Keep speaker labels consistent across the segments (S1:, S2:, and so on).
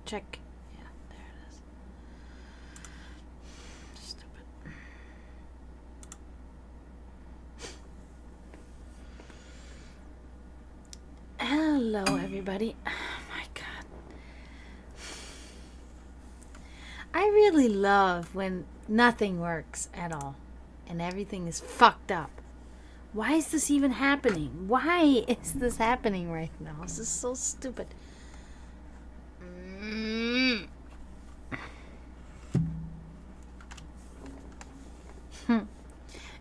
S1: check. Yeah, there it is. Stupid. Hello, everybody. Oh my God. I really love when nothing works at all and everything is fucked up. Why is this even happening? Why is this happening right now? This is so stupid.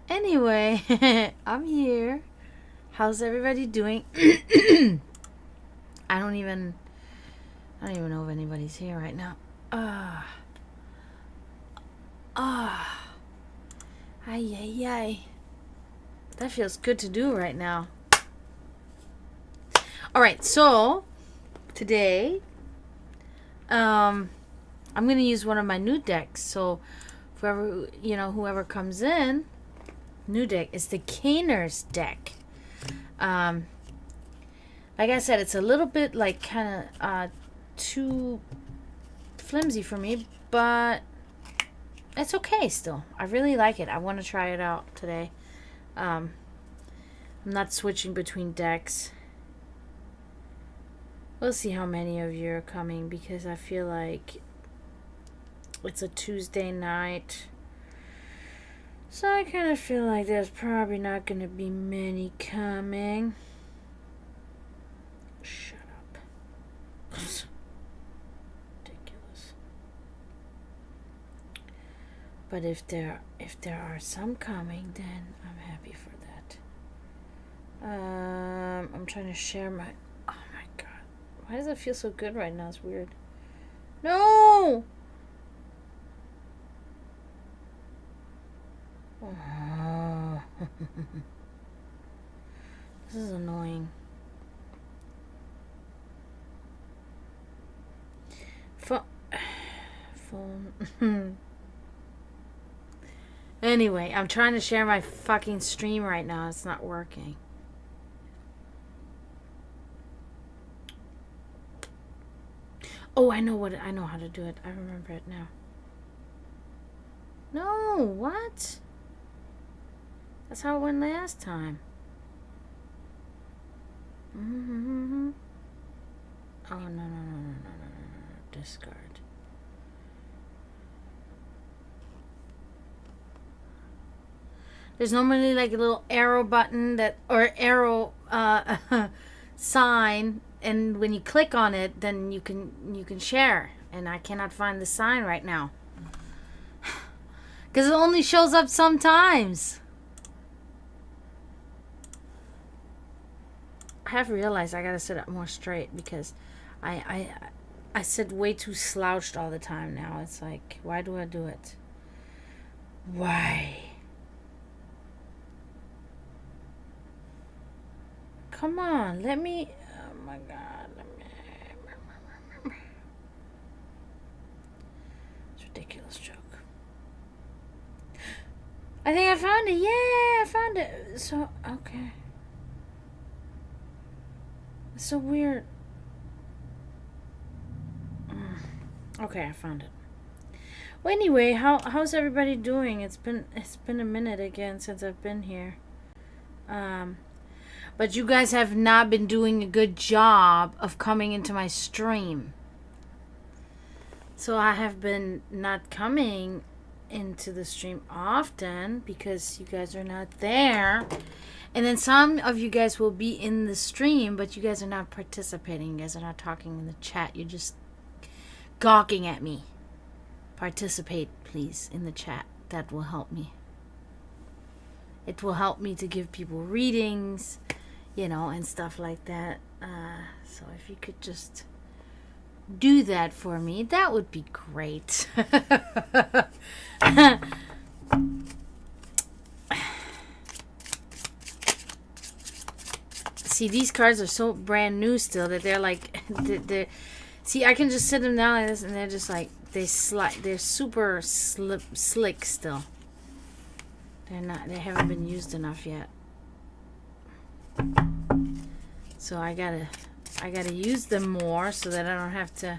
S1: Anyway, I'm here. How's everybody doing? I don't even know if anybody's here right now. Ay. That feels good to do right now. All right, so today, I'm gonna use one of my new decks. So, whoever comes in, new deck is the Caners deck. Like I said, it's a little bit like kind of too flimsy for me, but it's okay still. I really like it. I want to try it out today. I'm not switching between decks. We'll see how many of you are coming because I feel like it's a Tuesday night. So I kind of feel like there's probably not going to be many coming. Shut up. Ridiculous. But if there are some coming, then I'm happy for that. I'm trying to share my... Oh my God. Why does it feel so good right now? It's weird. No! Oh. This is annoying. Phone. Anyway, I'm trying to share my fucking stream right now. It's not working. Oh, I know how to do it. I remember it now. No, what? That's how it went last time. Mm-hmm. Oh, no. Discard. There's normally like a little arrow button or arrow sign, and when you click on it, then you can share. And I cannot find the sign right now because it only shows up sometimes. I have realized I gotta sit up more straight because I sit way too slouched all the time now. It's like, why do I do it? Why? Come on, let me... Oh my God, let me... It's a ridiculous joke. I think I found it. Yeah, I found it. So, okay. It's so weird. Okay, I found it. Well, anyway, how's everybody doing? It's been a minute again since I've been here. But you guys have not been doing a good job of coming into my stream. So I have been not coming into the stream often because you guys are not there. And then some of you guys will be in the stream, but you guys are not participating. You guys are not talking in the chat. You're just gawking at me. Participate, please, in the chat. That will help me. It will help me to give people readings, and stuff like that. So if you could just do that for me, that would be great. See, these cards are so brand new still that they're like, see, I can just sit them down like this, and they're just like, they're super slick still. They haven't been used enough yet. So I gotta use them more so that I don't have to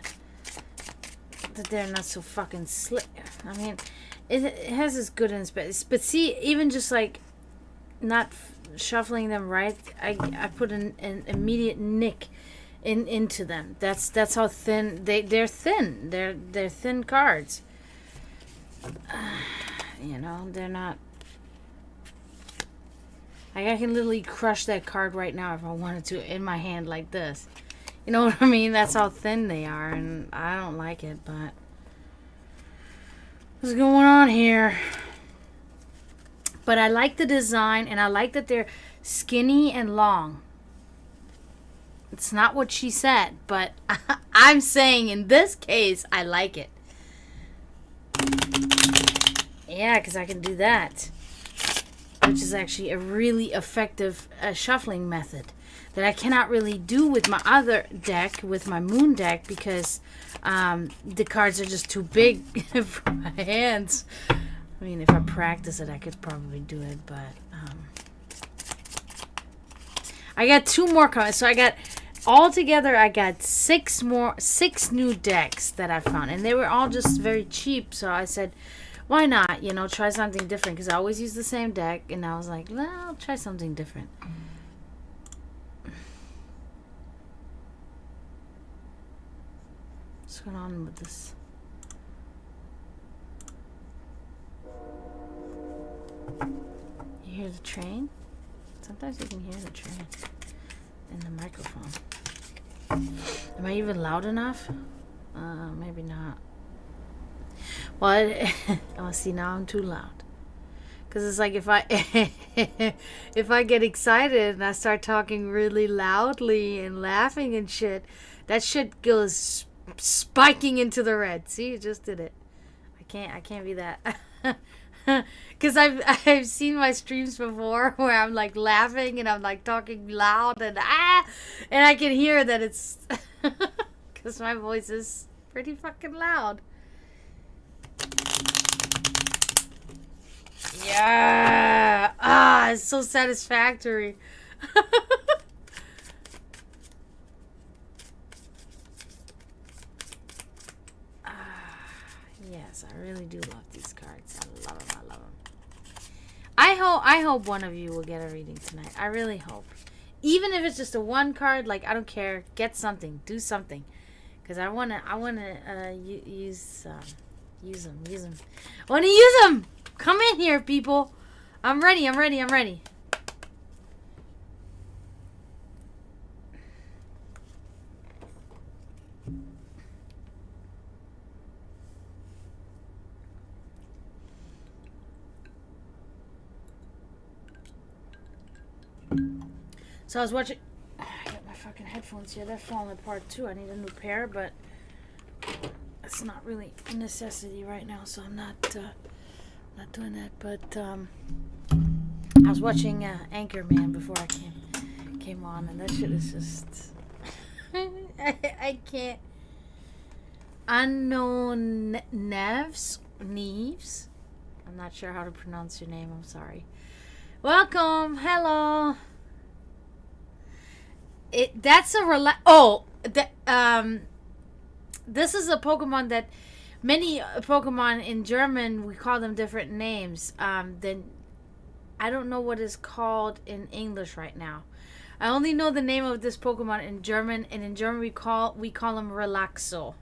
S1: that they're not so fucking slick. I mean, it has its good and its bad. But see, even just like not shuffling them right, I put an immediate nick into them. That's how thin they're thin. They're thin cards. You know, they're not. Like, I can literally crush that card right now if I wanted to in my hand like this. You know what I mean? That's how thin they are, and I don't like it, but what's going on here? But I like the design, and I like that they're skinny and long. It's not what she said, but I'm saying in this case, I like it. Yeah, because I can do that. Which is actually a really effective shuffling method that I cannot really do with my other deck, with my moon deck, because the cards are just too big for my hands. I mean, if I practice it, I could probably do it, but I got 2 more cards. So I got, altogether, I got 6 new decks that I found, and they were all just very cheap, so I said, why not, you know, try something different, because I always use the same deck, and I was like, well, I'll try something different. What's going on with this? You hear the train? Sometimes you can hear the train in the microphone. Am I even loud enough? Maybe not. Well, oh, see, now I'm too loud. Because it's like if I get excited and I start talking really loudly and laughing and shit, that shit goes spiking into the red. See, you just did it. I can't be that. Because I've seen my streams before where I'm like laughing and I'm like talking loud and I can hear that it's because my voice is pretty fucking loud. Yeah. It's so satisfactory. Yes, I really do love these cards. I love them. I love them. I hope one of you will get a reading tonight. I really hope. Even if it's just a 1 card, like, I don't care. Get something. Do something. Because I wanna use them. I wanna use them. Come in here, people. I'm ready. So I was watching. I got my fucking headphones here. They're falling apart too. I need a new pair, but it's not really a necessity right now, so I'm not doing that. But I was watching Anchorman before I came on, and that shit is just I can't. Unknown Neves. I'm not sure how to pronounce your name. I'm sorry. Welcome. Hello. That's a this is a Pokemon that many Pokemon in German, we call them different names. Then I don't know what it's called in English right now. I only know the name of this Pokemon in German, and in German we call him Relaxo.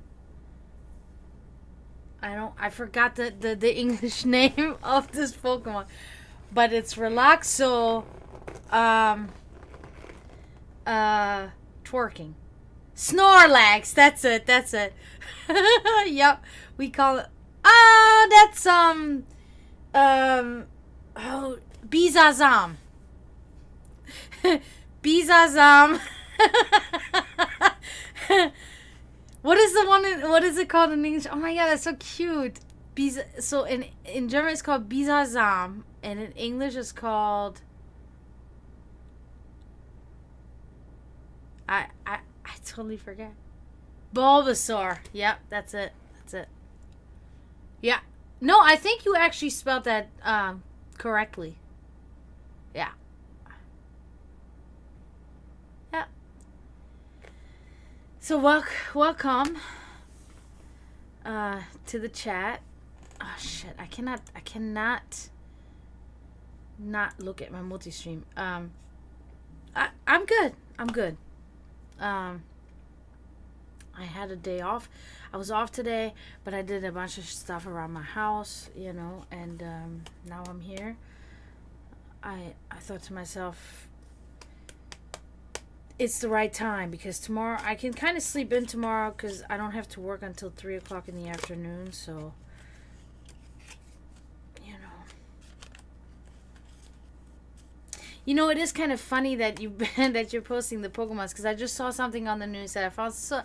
S1: I forgot the English name of this Pokemon, but it's Relaxo. Twerking. Snorlax, that's it. Yep, we call it. That's Bizazam. Bizazam. What is it called in English? Oh my god, that's so cute. So in German it's called Bizazam, and in English it's called I totally forget. Bulbasaur. Yep, that's it. Yeah. No, I think you actually spelled that correctly. Yeah. So welcome. to the chat. Oh shit! I cannot not look at my multi-stream. I'm good. I'm good. I had a day off. I was off today, but I did a bunch of stuff around my house, and now I'm here. I thought to myself, it's the right time because tomorrow I can kind of sleep in tomorrow because I don't have to work until 3 o'clock in the afternoon. So, it is kind of funny that you're posting the Pokemons because I just saw something on the news that I found so.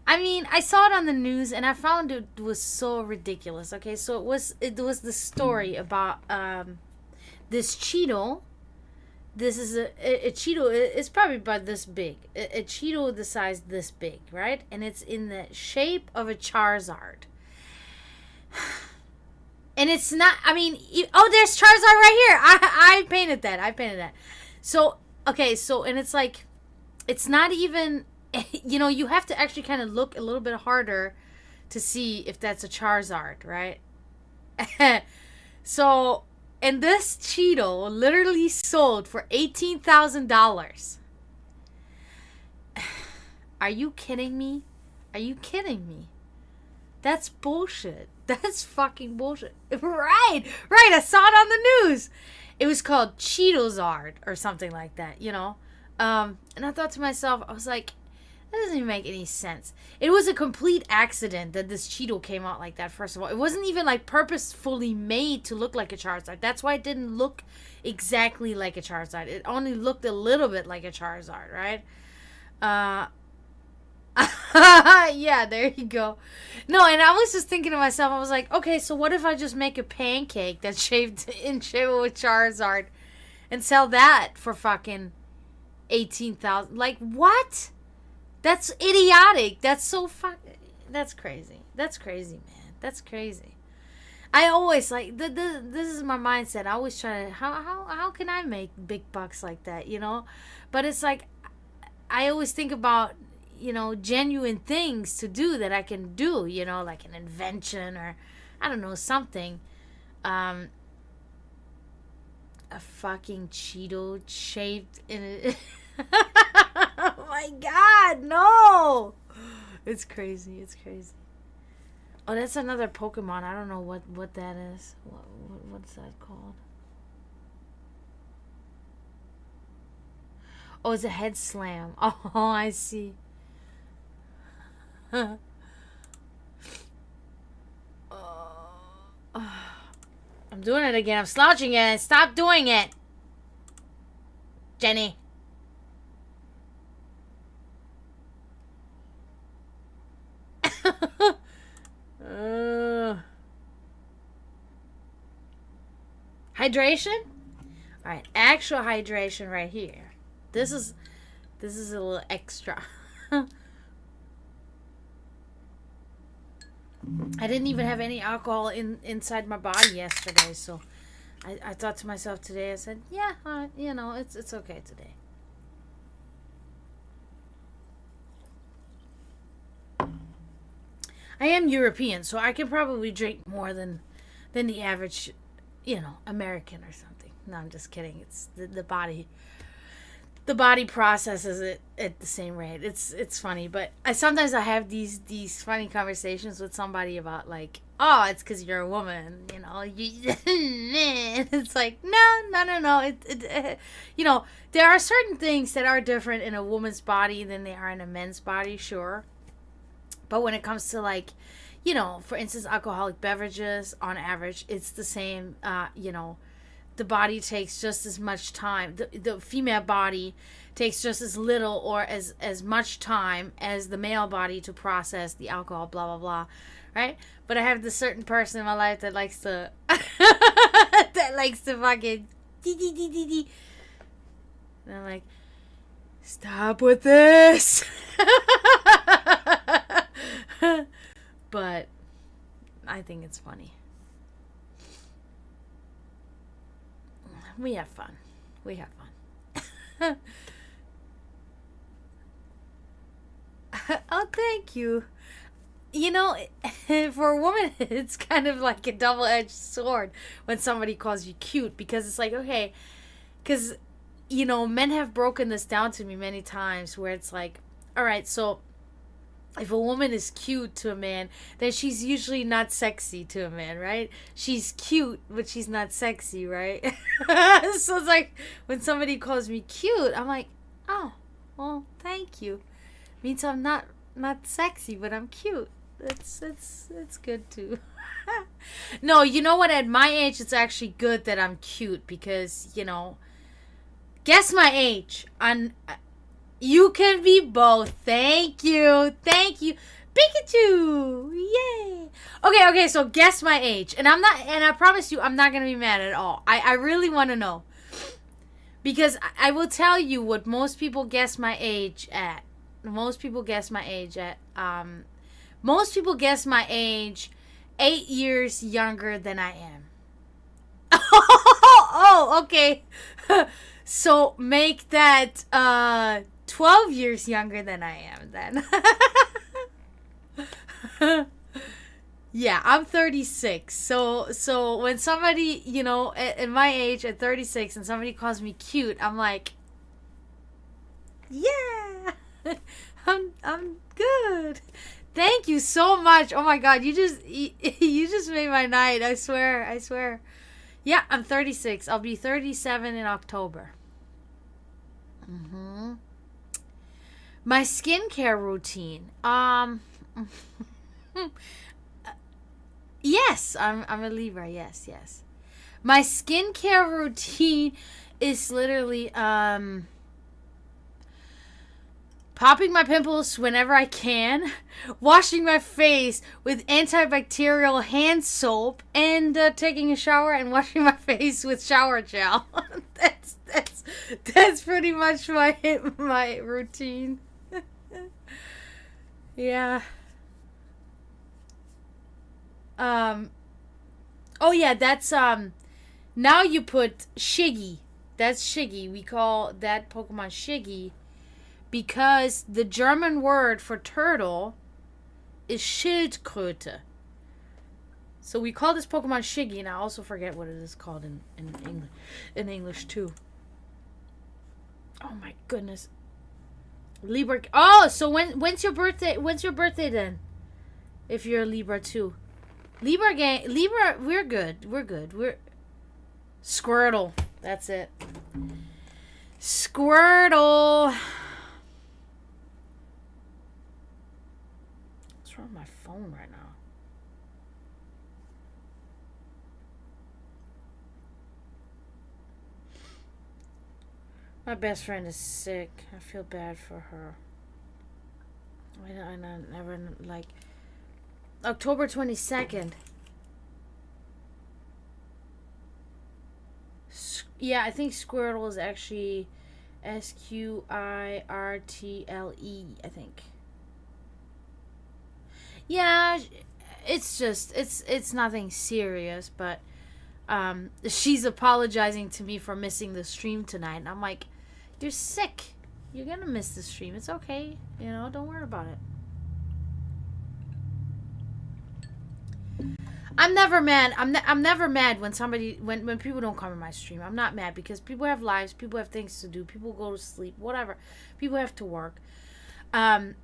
S1: I mean, I saw it on the news and I found it was so ridiculous. Okay, so it was the story about this Cheeto. This is a Cheeto. It's probably about this big. A Cheeto the size this big, right? And it's in the shape of a Charizard. And it's not. I mean, there's Charizard right here. I painted that. So okay. So and it's like, it's not even. You have to actually kind of look a little bit harder to see if that's a Charizard, right? So. And this Cheeto literally sold for $18,000. Are you kidding me? Are you kidding me? That's bullshit. That's fucking bullshit. Right. I saw it on the news. It was called Cheetozard or something like that, And I thought to myself, I was like, that doesn't even make any sense. It was a complete accident that this Cheeto came out like that, first of all. It wasn't even, like, purposefully made to look like a Charizard. That's why it didn't look exactly like a Charizard. It only looked a little bit like a Charizard, right? Yeah, there you go. No, and I was just thinking to myself, I was like, okay, so what if I just make a pancake that's shaped in shape of a Charizard and sell that for fucking $18,000? Like, what? That's idiotic. That's so that's crazy. That's crazy, man. That's crazy. I always like this is my mindset. I always try to how can I make big bucks like that, But it's like I always think about, genuine things to do that I can do, like an invention or I don't know, something. A fucking Cheeto shaped in it. Oh my god, no! It's crazy. Oh, that's another Pokemon. I don't know what that is. What's that called? Oh, it's a head slam. Oh, I see. I'm doing it again. I'm slouching it. Stop doing it, Jenny. Hydration? Alright, actual hydration right here. This is a little extra. I didn't even have any alcohol inside my body yesterday, so I thought to myself today, I said, yeah, it's okay today. I am European, so I can probably drink more than the average, American or something. No, I'm just kidding. It's the body. The body processes it at the same rate. It's funny, but sometimes I have these funny conversations with somebody about like, oh, it's because you're a woman, It's like no. There are certain things that are different in a woman's body than they are in a men's body, sure. But when it comes to like, for instance, alcoholic beverages, on average, it's the same. The body takes just as much time. The female body takes just as little or as much time as the male body to process the alcohol, blah, blah, blah. Right? But I have this certain person in my life that likes to, fucking, and I'm like, stop with this. But I think it's funny. We have fun. Oh, thank you. you know, for a woman, it's kind of like a double-edged sword when somebody calls you cute, because it's like, okay, because, you know, men have broken this down to me many times where it's like, all right, so if a woman is cute to a man, then she's usually not sexy to a man, right? She's cute, but she's not sexy, right? So it's like when somebody calls me cute, I'm like, oh, well, thank you. Means I'm not sexy, but I'm cute. It's good too. No, you know what? At my age, it's actually good that I'm cute because, you know, guess my age. You can be both. Thank you. Thank you. Pikachu. Yay. Okay, so guess my age. And I promise you I'm not going to be mad at all. I really want to know. Because I will tell you what most people guess my age at. Most people guess my age 8 years younger than I am. Oh, okay. So make that 12 years younger than I am then. Yeah, I'm 36. So when somebody, you know, at my age at 36 and somebody calls me cute, I'm like, yeah. I'm good. Thank you so much. Oh my god, you just made my night. I swear. Yeah, I'm 36. I'll be 37 in October. My skincare routine. Yes, I'm a Libra. Yes. My skincare routine is literally popping my pimples whenever I can, washing my face with antibacterial hand soap, and taking a shower and washing my face with shower gel. That's pretty much my routine. Yeah. Oh yeah, that's now you put Shiggy. That's Shiggy. We call that Pokemon Shiggy because the German word for turtle is Schildkröte. So we call this Pokemon Shiggy, and I also forget what it is called in English too. Oh my goodness. Libra. Oh, so when's your birthday? When's your birthday then? If you're a Libra too. Libra, we're good. We're Squirtle. That's it. Squirtle. What's wrong with my phone right now? My best friend is sick. I feel bad for her. I never, like, October 22nd. Yeah, I think Squirtle is actually Squirtle, I think. Yeah, it's nothing serious, but she's apologizing to me for missing the stream tonight, and I'm like, you're sick. You're gonna miss the stream. It's okay. You know, don't worry about it. I'm never mad. I'm never mad when when people don't come in my stream. I'm not mad because people have lives, people have things to do, people go to sleep, whatever. People have to work. However,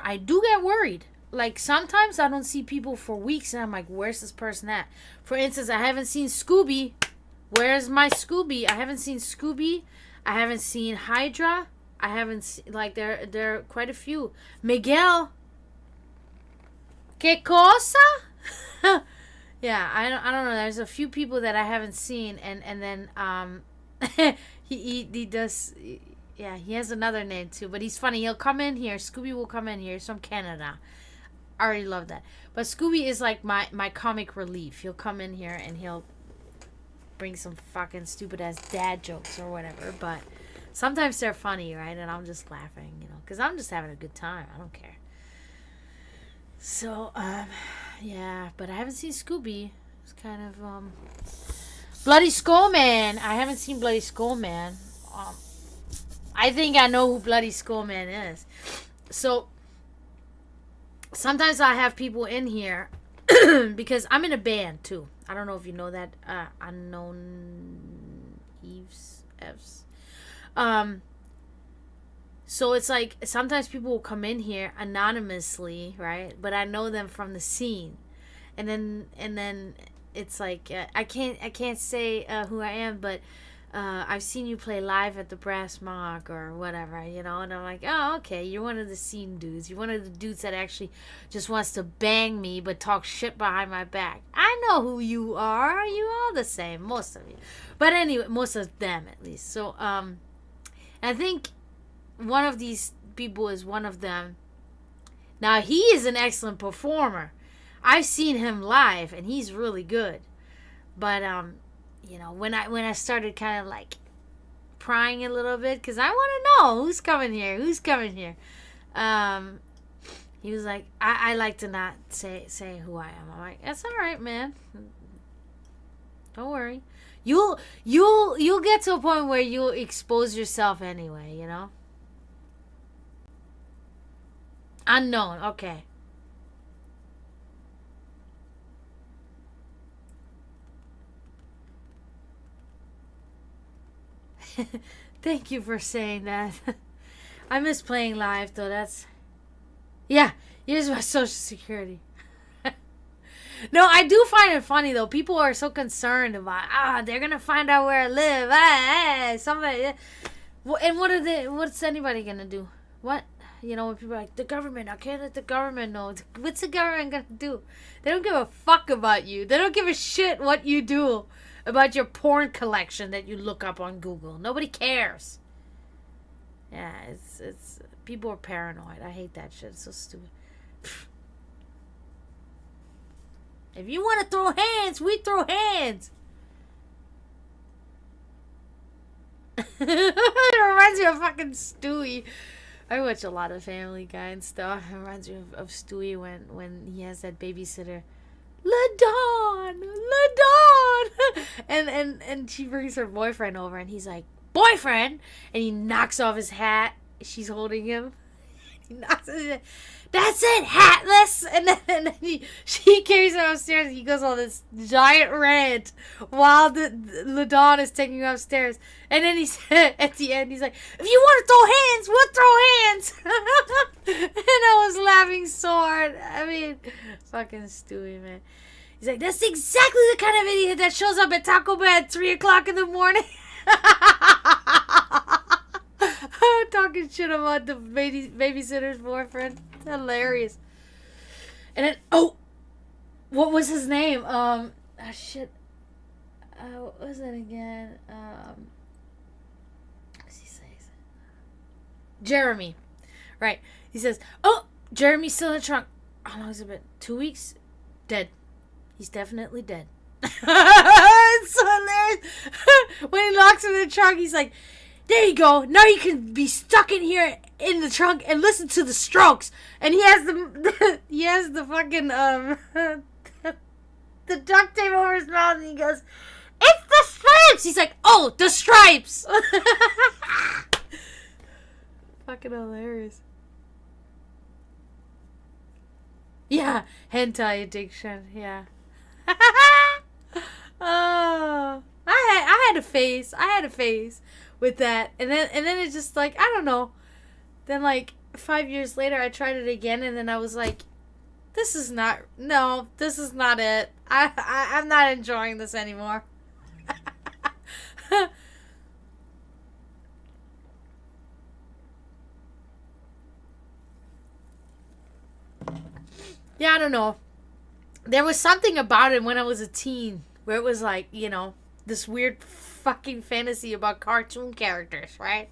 S1: I do get worried. Like sometimes I don't see people for weeks and I'm like, where's this person at? For instance, I haven't seen Scooby. Where's my Scooby? I haven't seen Scooby. I haven't seen Hydra. I haven't seen, like, there are quite a few. Miguel. ¿Qué cosa? Yeah, I don't know. There's a few people that I haven't seen, and then he does. Yeah, he has another name too, but he's funny. He'll come in here. Scooby will come in here. He's from Canada. I already love that. But Scooby is like my comic relief. He'll come in here and he'll bring some fucking stupid ass dad jokes or whatever. But sometimes they're funny, right? And I'm just laughing, you know, because I'm just having a good time. I don't care. So, yeah, but I haven't seen Scooby. It's kind of, Bloody Skull Man. I haven't seen Bloody Skull Man. I think I know who Bloody Skull Man is. So, sometimes I have people in here because I'm in a band too. I don't know if you know that. Unknown Eves. Um, so it's like sometimes people will come in here anonymously, right? But I know them from the scene, and then it's like I can't say who I am, but I've seen you play live at the Brass Mock or whatever, you know, and I'm like, oh, okay, you're one of the scene dudes. You're one of the dudes that actually just wants to bang me but talk shit behind my back. I know who you are. You all the same, most of you. But anyway, most of them at least. So, I think one of these people is one of them. Now, he is an excellent performer. I've seen him live, and he's really good. But, you know, when I started kind of like prying a little bit, because I want to know who's coming here. He was like, I like to not say who I am. I'm like, that's all right, man. Don't worry. You'll get to a point where you'll expose yourself anyway, you know? Unknown, okay. Thank you for saying that. I miss playing live though. Yeah, here's my social security. No, I do find it funny though. People are so concerned about they're gonna find out where I live. Somebody. And what's anybody gonna do? What? You know, when people are like, the government, I can't let the government know. What's the government gonna do? They don't give a fuck about you. They don't give a shit what you do about your porn collection that you look up on Google. Nobody cares. Yeah, it's people are paranoid. I hate that shit. It's so stupid. If you want to throw hands, we throw hands. It reminds me of fucking Stewie. I watch a lot of Family Guy and stuff. It reminds me of Stewie when he has that babysitter. LaDawn! And she brings her boyfriend over and he's like, boyfriend! And he knocks off his hat. She's holding him. He knocks it. That's it, hatless! And then she carries him upstairs and he goes on this giant rant while the LaDawn is taking him upstairs. And then he said at the end, he's like, if you want to throw hands, we'll throw hands! And I was laughing so hard. I mean, fucking Stewie, man. He's like, that's exactly the kind of idiot that shows up at Taco Bell at 3 o'clock in the morning. Talking shit about the babysitter's boyfriend. Hilarious. And then, what was his name? Shit. What was it again? What's he say? Jeremy. Right. He says, Jeremy's still in the trunk. How long has it been? 2 weeks? Dead. He's definitely dead. It's so hilarious. When he locks him in the trunk, he's like, there you go. Now you can be stuck in here in the trunk and listen to the Strokes. And he has the fucking the duct tape over his mouth, and he goes, "It's the Stripes." He's like, "Oh, the Stripes." Fucking hilarious. Yeah, hentai addiction. Yeah. Oh, I had a phase. With that, and then it's just like, I don't know. Then like 5 years later, I tried it again, and then I was like, this is not it. I'm not enjoying this anymore. Yeah, I don't know. There was something about it when I was a teen where it was like, you know, this weird fucking fantasy about cartoon characters, right?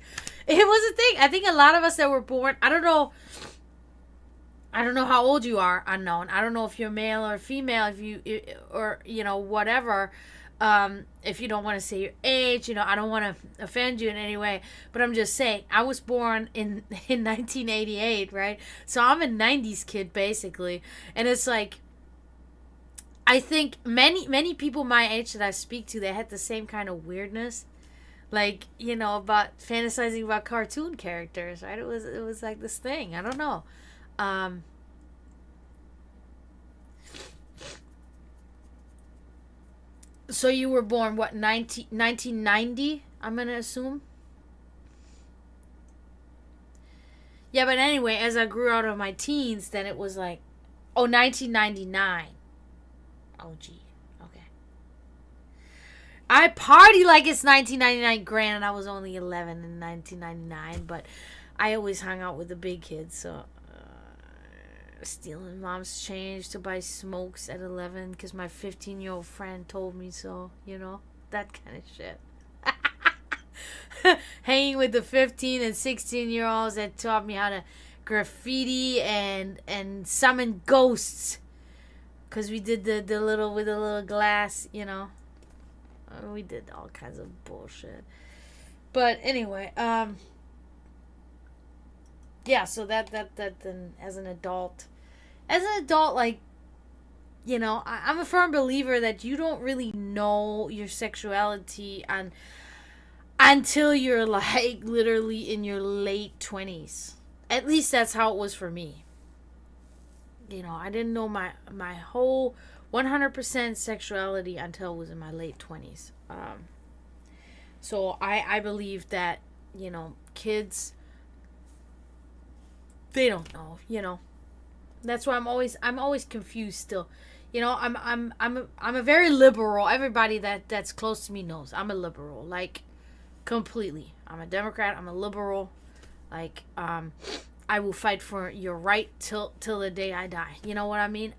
S1: It was a thing. I think a lot of us that were born, I don't know how old you are, unknown. I don't know if you're male or female, or you know, whatever. If you don't want to say your age, you know, I don't want to offend you in any way, but I'm just saying, I was born in 1988, right? So I'm a 90s kid basically, and it's like, I think many people my age that I speak to, they had the same kind of weirdness, like, you know, about fantasizing about cartoon characters, right? It was like this thing. I don't know. So you were born, what, 1990, I'm going to assume? Yeah, but anyway, as I grew out of my teens, then it was like, oh, 1999. Oh, gee. Okay. I party like it's 1999. Granted, I was only 11 in 1999, but I always hung out with the big kids, so stealing mom's change to buy smokes at 11 because my 15-year-old friend told me so, that kind of shit. Hanging with the 15 and 16-year-olds that taught me how to graffiti and summon ghosts, because we did the little, with a little glass, we did all kinds of bullshit. But anyway, yeah, so that then as an adult, like, I'm a firm believer that you don't really know your sexuality until you're like literally in your late 20s. At least that's how it was for me. I didn't know my whole 100% sexuality until I was in my late 20s. So I believe that, kids, they don't know. That's why I'm always confused still. I'm a very liberal. Everybody that's close to me knows I'm a liberal, like, completely. I'm a Democrat. I'm a liberal. Like, I will fight for your right till the day I die. You know what I mean?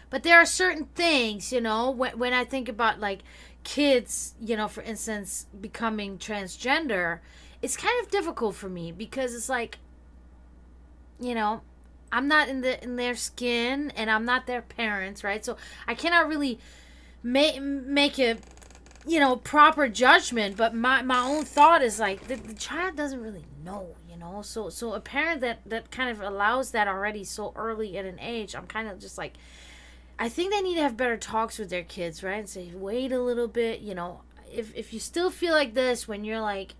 S1: But there are certain things, when I think about, like, kids, for instance, becoming transgender, it's kind of difficult for me because it's like, I'm not in their skin and I'm not their parents, right? So I cannot really make a proper judgment, but my own thought is like the child doesn't really know, so a parent that kind of allows that already so early at an age, I'm kind of just like, I think they need to have better talks with their kids, right? And say, wait a little bit, if you still feel like this when you're like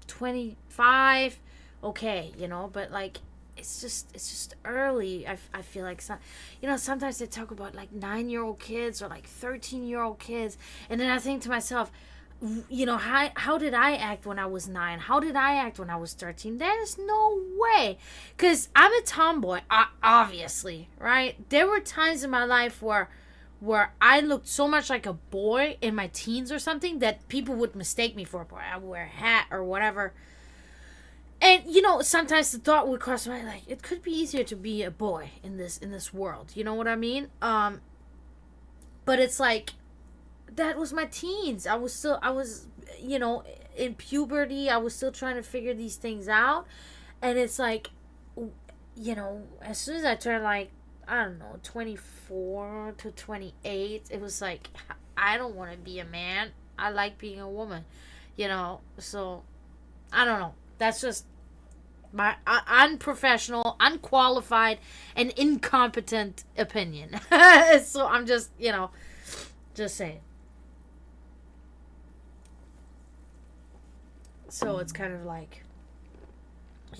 S1: 25, okay, but like, it's just early. I feel like sometimes they talk about like 9-year-old kids or like 13-year-old kids, and then I think to myself, how did I act when I was 9? How did I act when I was 13? There's no way, because I'm a tomboy, obviously, right? There were times in my life where I looked so much like a boy in my teens or something that people would mistake me for a boy. I would wear a hat or whatever. And sometimes the thought would cross my mind, like, it could be easier to be a boy in this world. You know what I mean? But it's like, that was my teens. I was in puberty. I was still trying to figure these things out, and it's like, as soon as I turned, like, I don't know, 24 to 28, it was like, I don't want to be a man. I like being a woman. So I don't know. That's just my unprofessional, unqualified, and incompetent opinion. So I'm just, just saying. So it's kind of like,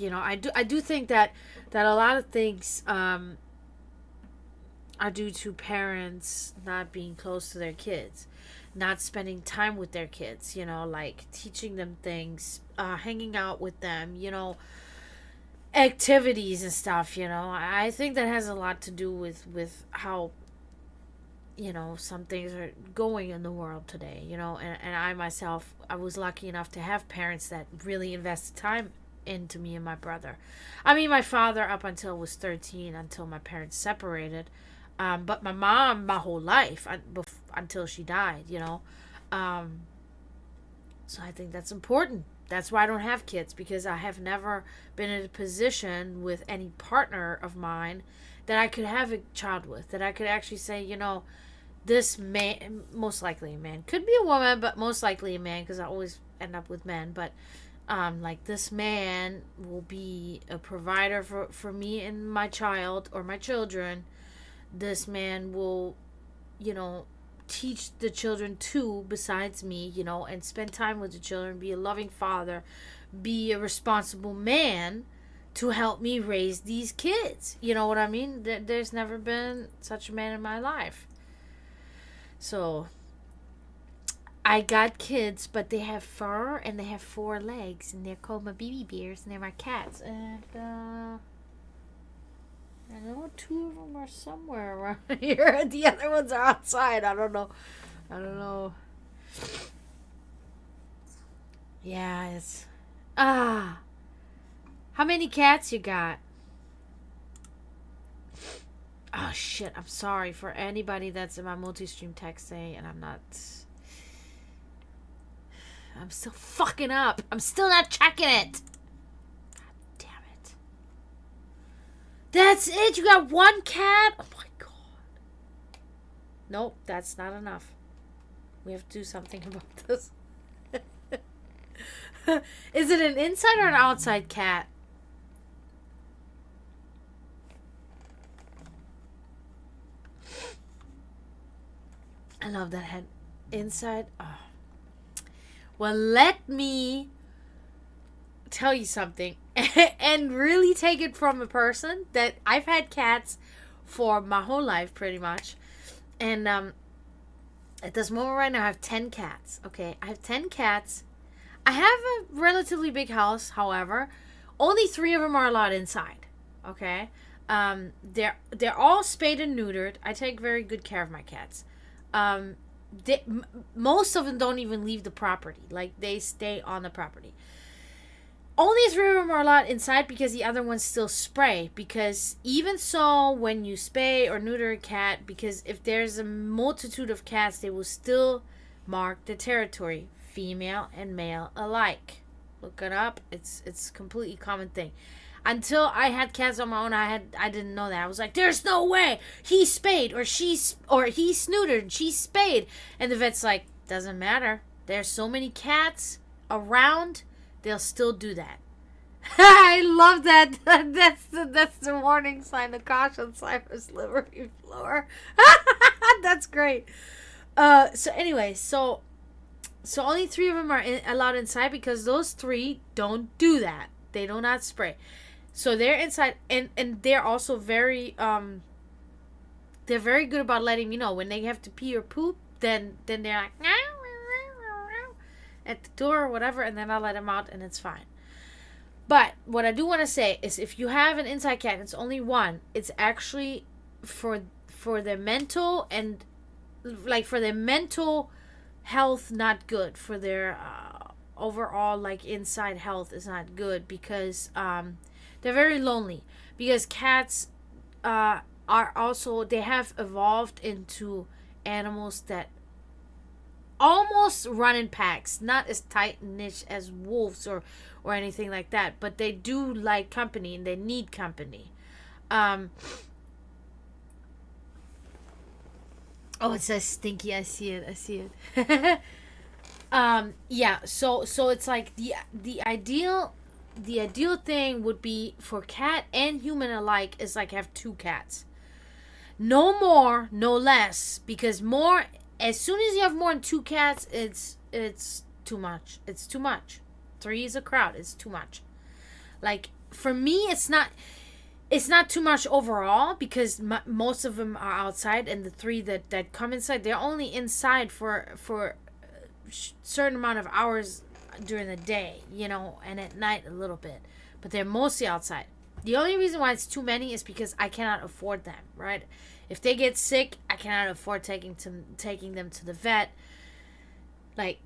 S1: I do think that a lot of things are due to parents not being close to their kids, not spending time with their kids, like teaching them things, hanging out with them, activities and stuff, I think that has a lot to do with how, some things are going in the world today, and I myself, I was lucky enough to have parents that really invested time into me and my brother. I mean, my father up until I was 13, until my parents separated. But my mom, my whole life, until she died, so I think that's important. That's why I don't have kids, because I have never been in a position with any partner of mine that I could have a child with, that I could actually say, this man, most likely a man, could be a woman, but most likely a man, because I always end up with men, but like, this man will be a provider for me and my child or my children. This man will, teach the children too, besides me, and spend time with the children, be a loving father, be a responsible man to help me raise these kids. You know what I mean? There's never been such a man in my life. So I got kids, but they have fur and they have 4 legs, and they're called my baby bears, and they're my cats. And I know 2 of them are somewhere around here. The other ones are outside. I don't know. Yeah, it's how many cats you got? Oh shit! I'm sorry for anybody that's in my multi-stream texting, and I'm still fucking up. I'm still not checking it. God damn it. That's it? You got 1 cat? Oh my god. Nope, that's not enough. We have to do something about this. Is it an inside or an outside cat? I love that head. Inside. Oh. Well, let me tell you something and really take it from a person that I've had cats for my whole life pretty much. And at this moment right now I have 10 cats. Okay, I have 10 cats. I have a relatively big house, however. Only 3 of them are allowed inside. Okay? They're all spayed and neutered. I take very good care of my cats. Most of them don't even leave the property. Like, they stay on the property. Only 3 of them are allowed inside because the other ones still spray. Because even so, when you spay or neuter a cat, because if there's a multitude of cats, they will still mark the territory, female and male alike. Look it up. It's a completely common thing. Until I had cats on my own, I didn't know that. I was like, there's no way he spayed or he snootered, she spayed. And the vet's like, doesn't matter. There's so many cats around, they'll still do that. I love that. That's the warning sign, the caution sign for slippery floor. That's great. So anyway, so only 3 of them are allowed inside because those 3 don't do that. They do not spray. So they're inside, and they're also very they're very good about letting me know when they have to pee or poop. Then they're like at the door or whatever, and then I let them out, and it's fine. But what I do want to say is, if you have an inside cat, it's only 1. It's actually for their mental and for their mental health, not good. For their overall inside health is not good because they're very lonely. Because cats are also, they have evolved into animals that almost run in packs, not as tight knit as wolves or anything like that, but they do like company and they need company. Oh, it says stinky. I see it. Yeah, so it's like the ideal thing would be for cat and human alike is have 2 cats. No more, no less, because as soon as you have more than 2 cats, it's too much. It's too much. 3 is a crowd. It's too much. For me, it's not too much overall because most of them are outside, and the 3 that come inside, they're only inside for a certain amount of hours during the day, and at night a little bit, but they're mostly outside. The only reason why it's too many is because I cannot afford them, right? If they get sick, I cannot afford taking them to the vet,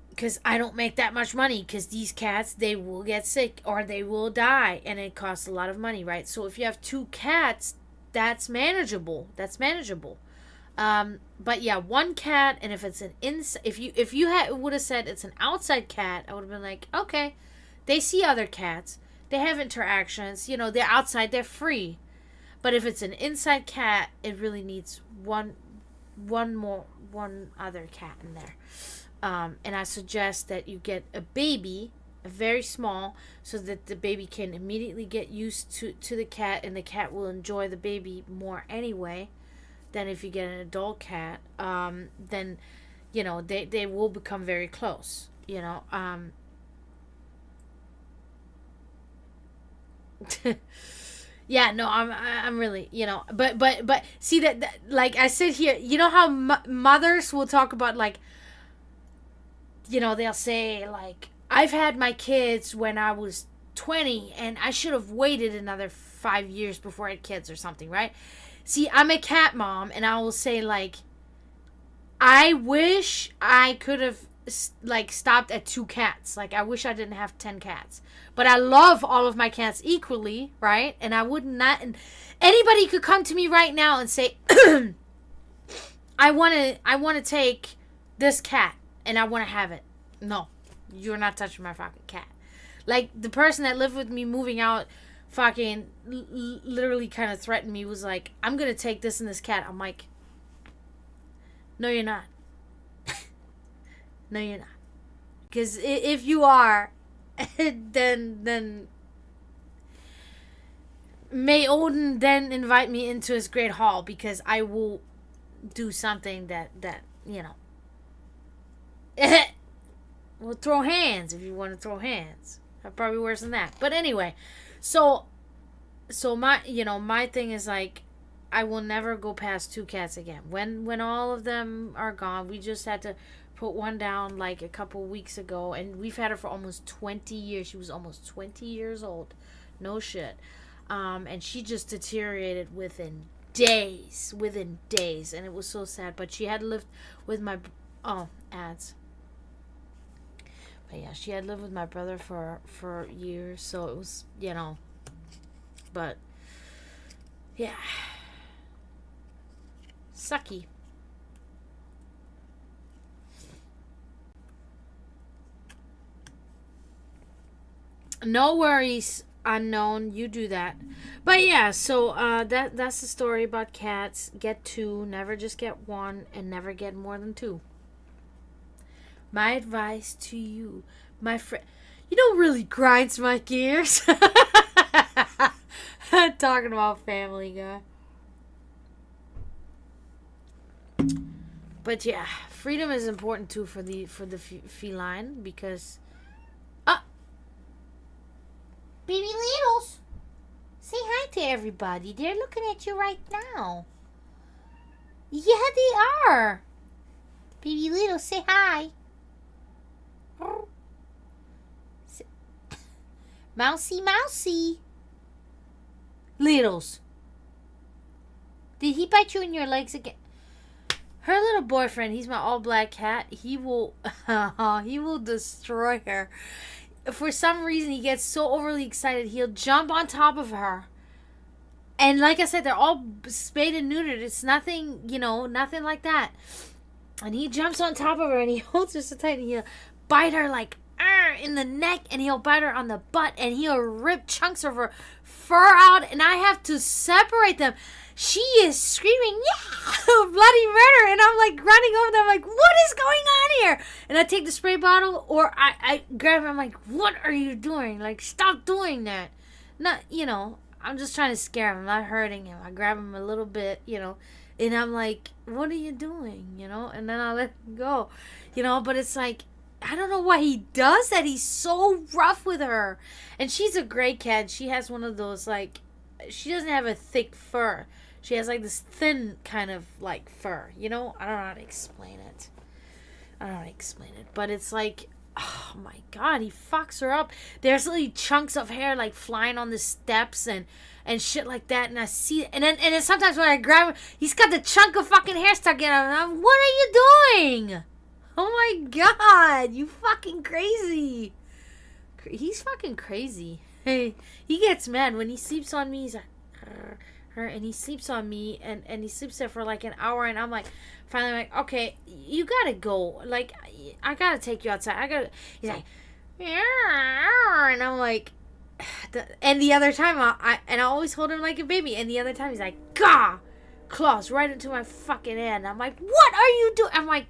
S1: because I don't make that much money, because these cats, they will get sick or they will die, and it costs a lot of money, right? So if you have 2 cats, that's manageable. But yeah, 1 cat, and if it's an if you would have said it's an outside cat, I would have been like, okay, they see other cats, they have interactions, they're outside, they're free. But if it's an inside cat, it really needs one other cat in there. And I suggest that you get a baby, a very small, so that the baby can immediately get used to the cat, and the cat will enjoy the baby more anyway than if you get an adult cat. Then they will become very close. Yeah, no, I'm really, but see that like I sit here, you know how mothers will talk about like, they'll say like, I've had my kids when I was 20 and I should have waited another 5 years before I had kids or something, right? See, I'm a cat mom and I will say like, I wish I could have like stopped at 2 cats. Like I wish I didn't have 10 cats. But I love all of my cats equally, right? And I would not. And anybody could come to me right now and say, I want to take this cat and I want to have it. No, you're not touching my fucking cat. Like the person that lived with me moving out, fucking literally kind of threatened me. Was like, I'm gonna take this and this cat. I'm like, no, you're not. No, you're not. Because if you are, then may Odin then invite me into his great hall, because I will do something that we'll throw hands if you want to throw hands. Probably worse than that. But anyway, so my thing is like, I will never go past 2 cats again. When all of them are gone, we just had to put one down like a couple weeks ago, and we've had her for almost 20 years. She was almost 20 years old. No shit. And she just deteriorated within days, and it was so sad. But she had lived with my ads. But yeah, she had lived with my brother for years, so it was, but yeah, sucky. No worries, unknown. You do that. But yeah, so that's the story about cats. Get 2, never just get 1, and never get more than 2. My advice to you, my friend, really grinds my gears. Talking about Family Guy. But yeah, freedom is important too for the feline, because baby littles, say hi to everybody. They're looking at you right now. Yeah, they are. Baby littles, say hi. Mousy, mousy. Littles, did he bite you in your legs again? Her little boyfriend, he's my all black cat. He will destroy her. For some reason, he gets so overly excited, he'll jump on top of her. And like I said, they're all spayed and neutered. It's nothing, nothing like that. And he jumps on top of her and he holds her so tight, and he'll bite her like in the neck, and he'll bite her on the butt, and he'll rip chunks of her fur out, and I have to separate them. She is screaming, yeah, bloody murder, and I'm like running over there. I'm like, what is going on here? And I take the spray bottle, or I grab him. I'm like, what are you doing? Like, stop doing that. Not, I'm just trying to scare him. I'm not hurting him. I grab him a little bit, and I'm like, what are you doing? And then I let him go, but it's like, I don't know why he does that. He's so rough with her. And she's a gray cat. She has one of those, like, she doesn't have a thick fur. She has, like, this thin kind of, like, fur. I don't know how to explain it. But it's like, oh, my God, he fucks her up. There's little chunks of hair, like, flying on the steps and shit like that. And I see it. And then sometimes when I grab him, he's got the chunk of fucking hair stuck in him. And I'm, what are you doing? Oh my God, you fucking crazy. He's fucking crazy. Hey, he gets mad when he sleeps on me. He's like, and he sleeps on me, and he sleeps there for like an hour, and I'm like, finally, I'm like, okay, you gotta go. Like, I gotta take you outside. He's like, and I'm like, and the other time, I always hold him like a baby, and the other time he's like, gah, claws right into my fucking hand. I'm like, what are you doing? I'm like,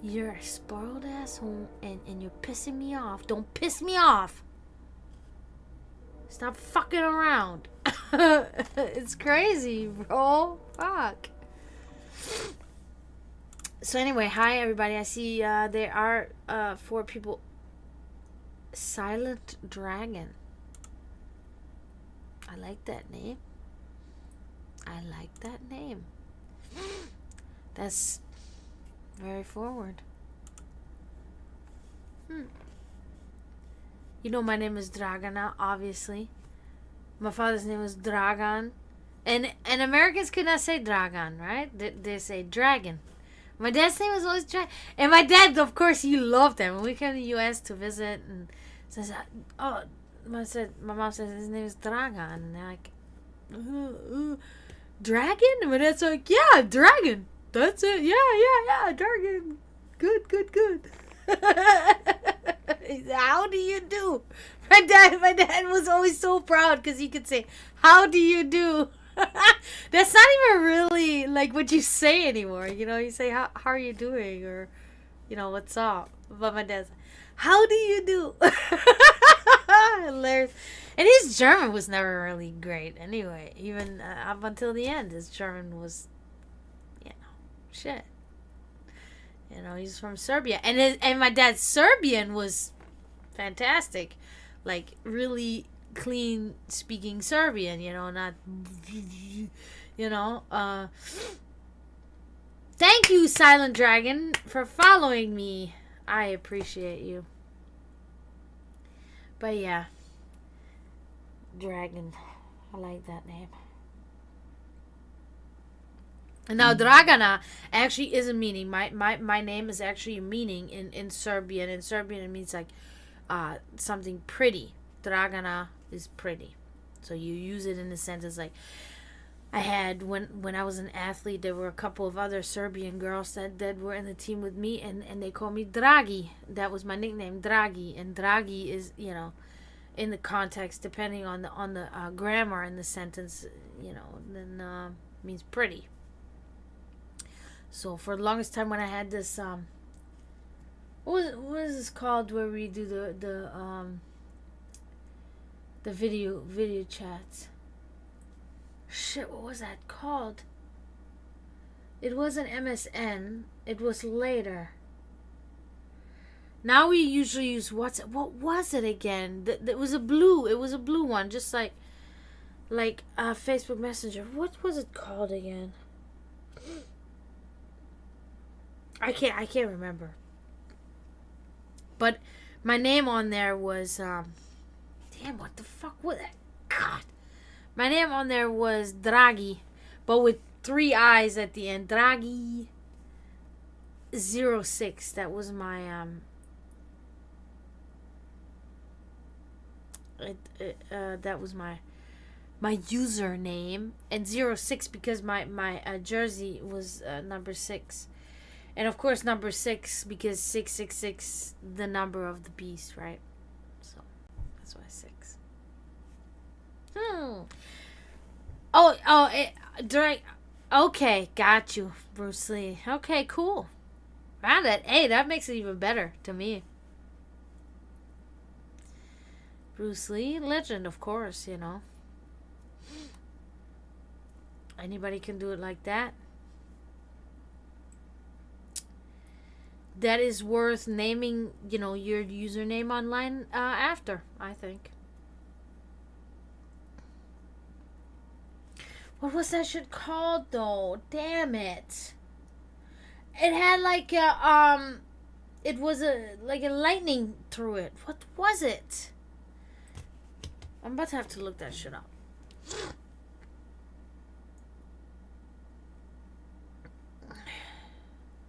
S1: you're a spoiled asshole, and you're pissing me off. Don't piss me off. Stop fucking around. It's crazy, bro. Fuck. So anyway, hi everybody. I see there are 4 people. Silent Dragon. I like that name. I like that name. That's very forward. You know my name is Dragana, obviously. My father's name was Dragan. And Americans could not say Dragan, right? They say dragon. My dad's name was always Dragon. And my dad, of course, he loved him. When we came to the U.S. to visit, and says, oh, my mom says his name is Dragan. And they're like, Dragon? And my dad's like, yeah, Dragon. That's it. Yeah, Dragon. Good. How do you do? My dad was always so proud because he could say, how do you do? That's not even really like what you say anymore. You say, how are you doing? Or, what's up? But my dad's like, how do you do? Hilarious. And his German was never really great anyway. Even up until the end, his German was, shit. He's from Serbia. And my dad's Serbian was fantastic. Like, really clean speaking Serbian, not, thank you, Silent Dragon, for following me. I appreciate you. But yeah, Dragon. I like that name. And now Dragana actually is a meaning. My name is actually a meaning in Serbian. In Serbian it means like something pretty. Dragana is pretty. So you use it in a sentence like, I had, when I was an athlete, there were a couple of other Serbian girls that were in the team with me, and they called me Dragi. That was my nickname, Dragi. And Dragi is, in the context, depending on the grammar in the sentence, then means pretty. So for the longest time when I had this, what is this called where we do the video chats? Shit, what was that called? It wasn't MSN. It was later. Now we usually use WhatsApp. What was it again? It was a blue one, just like Facebook Messenger. What was it called again? I can't remember. But my name on there was damn, what the fuck was that? God. My name on there was Draghi, but with 3 I's at the end. Draghi 06. That was my that was my username, and 06 because my jersey was number 6. And of course number 6 because 666, the number of the beast, right? So that's why 6. Okay, got you, Bruce Lee. Okay, cool. Wow, that makes it even better to me. Bruce Lee, legend, of course, Anybody can do it like that. That is worth naming, your username online after, I think. What was that shit called though? Damn it. It had like a it was a lightning through it. What was it? I'm about to have to look that shit up.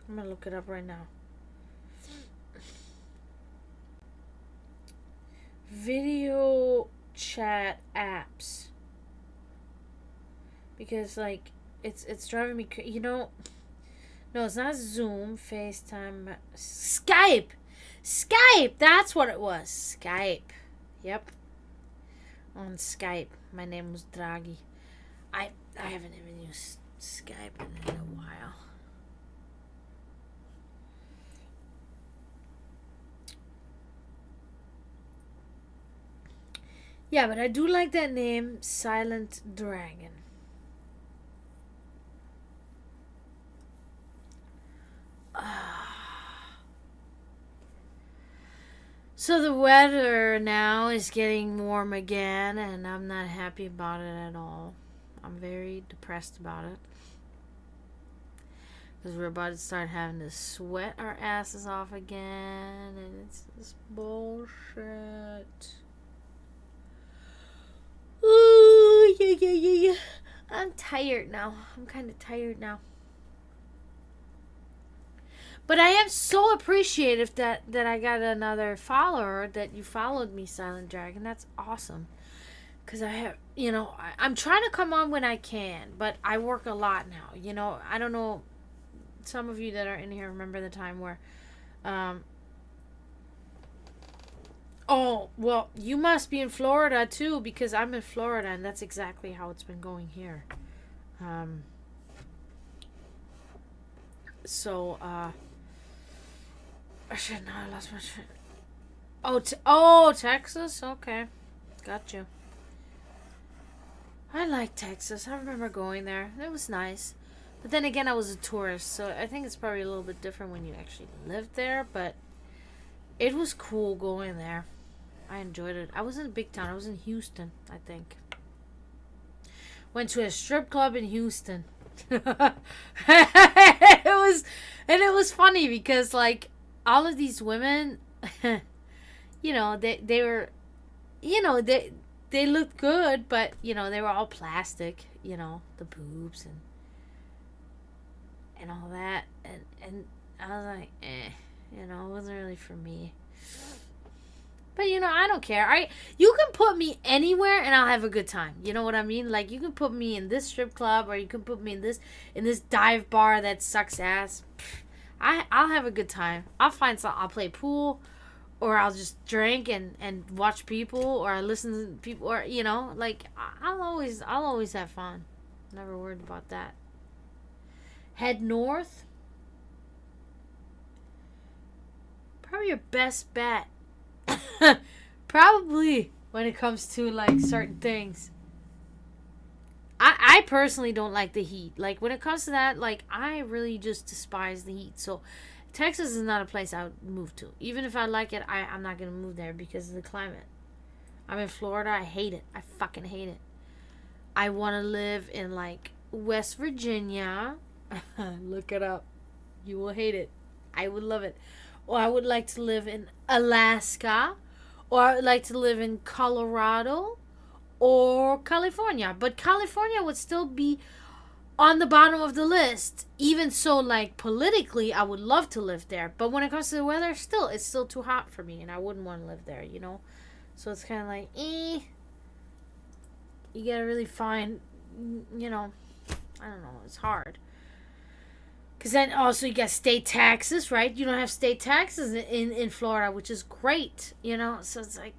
S1: I'm gonna look it up right now. Video chat apps. Because it's driving me crazy. No, it's not Zoom, FaceTime, Skype. That's what it was. Skype. Yep. On Skype, my name was Draghi. I haven't even used Skype in a while. Yeah, but I do like that name, Silent Dragon. So the weather now is getting warm again, and I'm not happy about it at all. I'm very depressed about it. Because we're about to start having to sweat our asses off again, and it's this bullshit. Ooh, yeah. I'm tired now. I'm kind of tired now. But I am so appreciative that I got another follower, that you followed me, Silent Dragon. That's awesome. Because I have, I'm trying to come on when I can, but I work a lot now. I don't know, some of you that are in here remember the time where, oh, well, you must be in Florida too, because I'm in Florida, and that's exactly how it's been going here. So, shit, no, I lost my shit. Oh, Texas? Okay. Got you. I like Texas. I remember going there. It was nice. But then again, I was a tourist, so I think it's probably a little bit different when you actually lived there, but it was cool going there. I enjoyed it. I was in a big town. I was in Houston, I think. Went to a strip club in Houston. it was funny because like all of these women they were they looked good, but they were all plastic, the boobs and all that, and I was like, it wasn't really for me. But I don't care. You can put me anywhere and I'll have a good time. You know what I mean? Like you can put me in this strip club, or you can put me in this dive bar that sucks ass. I'll have a good time. I'll find some. I'll play pool, or I'll just drink and watch people, or I listen to people, or like I'll always have fun. Never worried about that. Head north. Probably your best bet. Probably when it comes to like certain things. I personally don't like the heat. Like when it comes to that, like I really just despise the heat. So Texas is not a place I would move to. Even if I like it, I'm not gonna move there because of the climate. I'm in Florida. I hate it. I fucking hate it. I want to live in like West Virginia. Look it up. You will hate it. I would love it. Or I would like to live in Alaska. Or I would like to live in Colorado or California. But California would still be on the bottom of the list. Even so, like politically, I would love to live there. But when it comes to the weather, it's still too hot for me, and I wouldn't want to live there, So it's kind of like, you gotta really find, I don't know, it's hard. Because then also you got state taxes, right? You don't have state taxes in Florida, which is great, So it's like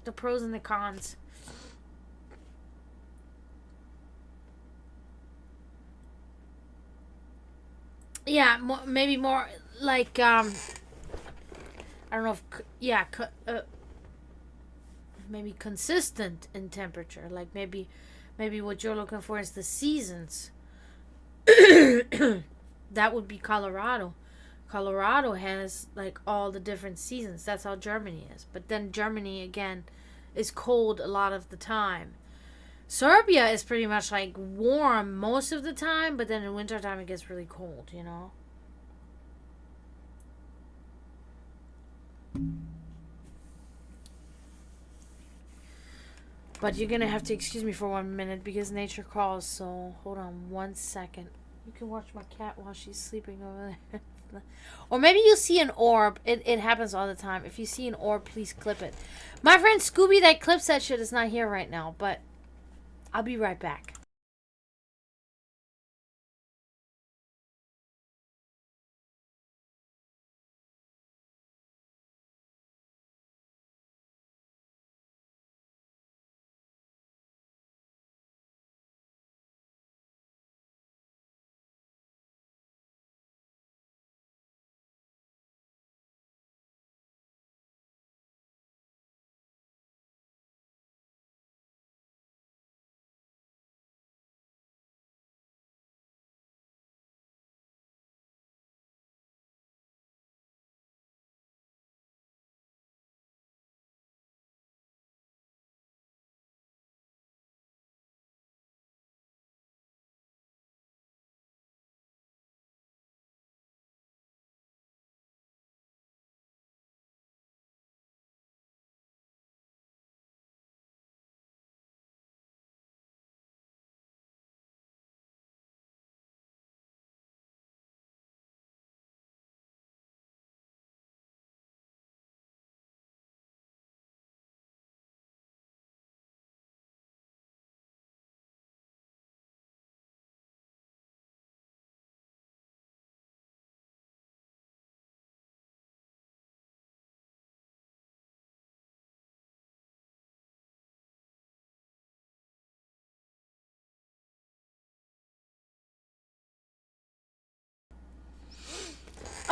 S1: the pros and the cons. Yeah, maybe more like I don't know if maybe consistent in temperature. Like maybe what you're looking for is the seasons. That would be Colorado. Colorado has like all the different seasons. That's how Germany is. But then Germany again is cold a lot of the time. Serbia is pretty much like warm most of the time, but then in wintertime it gets really cold, But you're gonna have to excuse me for 1 minute because nature calls, so hold on 1 second. You can watch my cat while she's sleeping over there. Or maybe you'll see an orb. It happens all the time. If you see an orb, please clip it. My friend Scooby that clips that shit is not here right now, but I'll be right back.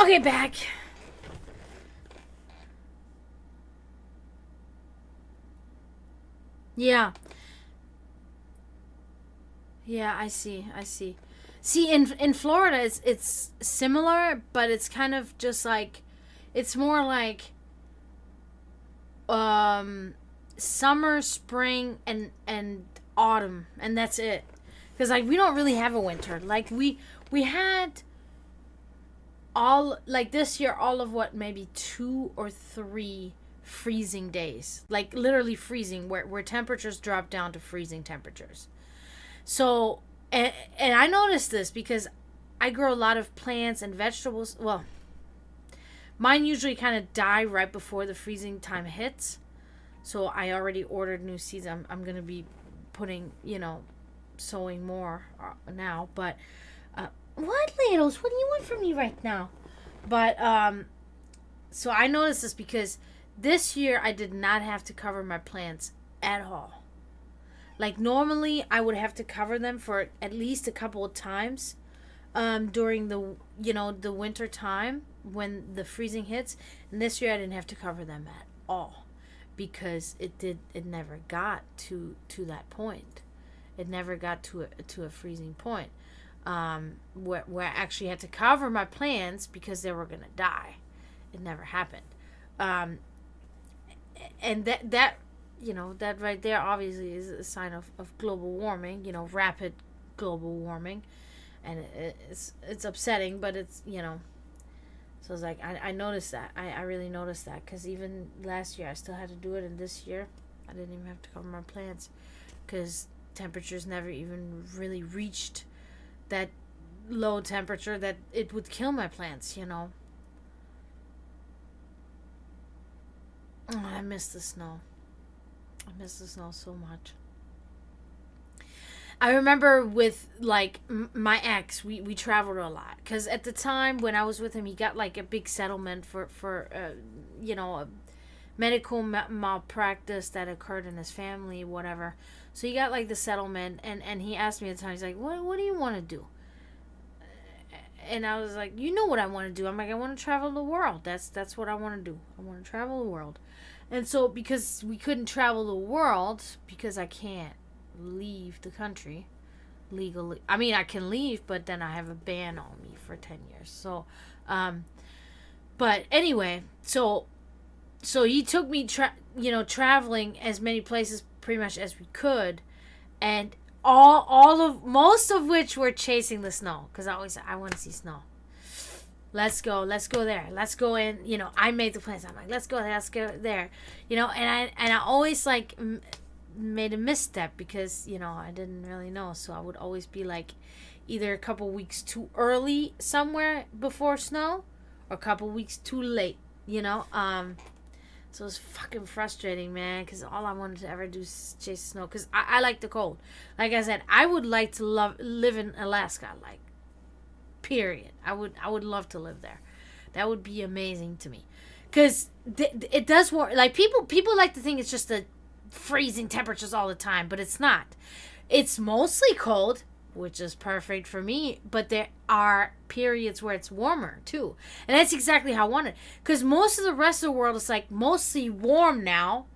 S1: Okay, back. Yeah. Yeah, I see. I see. See, in Florida, it's similar, but it's kind of just like, it's more like um summer, spring, and autumn, and that's it. Because like we don't really have a winter. Like we had all like this year, all of what, maybe 2 or 3 freezing days, like literally freezing, where temperatures drop down to freezing temperatures. So, and I noticed this because I grow a lot of plants and vegetables. Well, mine usually kind of die right before the freezing time hits. So I already ordered new seeds. I'm going to be putting, sowing more now. But, what, Ladles? What do you want from me right now? But, so I noticed this because this year I did not have to cover my plants at all. Like normally I would have to cover them for at least a couple of times during the winter time when the freezing hits, and this year I didn't have to cover them at all because it never got to that point. It never got to a freezing point where I actually had to cover my plants because they were gonna die. It never happened. And that that right there obviously is a sign of global warming, rapid global warming. And it's upsetting, but it's, so it's like, I noticed that. I really noticed that, because even last year I still had to do it, and this year I didn't even have to cover my plants because temperatures never even really reached that low temperature that it would kill my plants, Oh, I miss the snow. I miss the snow so much. I remember with like my ex, we traveled a lot because at the time when I was with him, he got like a big settlement for a medical malpractice that occurred in his family, whatever. So he got like the settlement, and he asked me at the time, he's like, what do you want to do? And I was like, you know what I want to do? I'm like, I want to travel the world. That's what I want to do. I want to travel the world. And so because we couldn't travel the world because I can't leave the country legally. I mean, I can leave, but then I have a ban on me for 10 years. So, but anyway, so he took me, traveling as many places pretty much as we could, and most of which were chasing the snow, because I always said, I want to see snow. Let's go there. Let's go in. I made the plans. I'm like, let's go there. And I always like made a misstep because, I didn't really know. So I would always be like either a couple weeks too early somewhere before snow or a couple weeks too late, So it was fucking frustrating, man, because all I wanted to ever do is chase snow, because I like the cold. Like I said, I would like to live in Alaska, like, period. I would love to live there. That would be amazing to me, because it does work. Like, people like to think it's just the freezing temperatures all the time, but it's not. It's mostly cold, which is perfect for me, but there are periods where it's warmer too, and that's exactly how I want it, because most of the rest of the world is like mostly warm now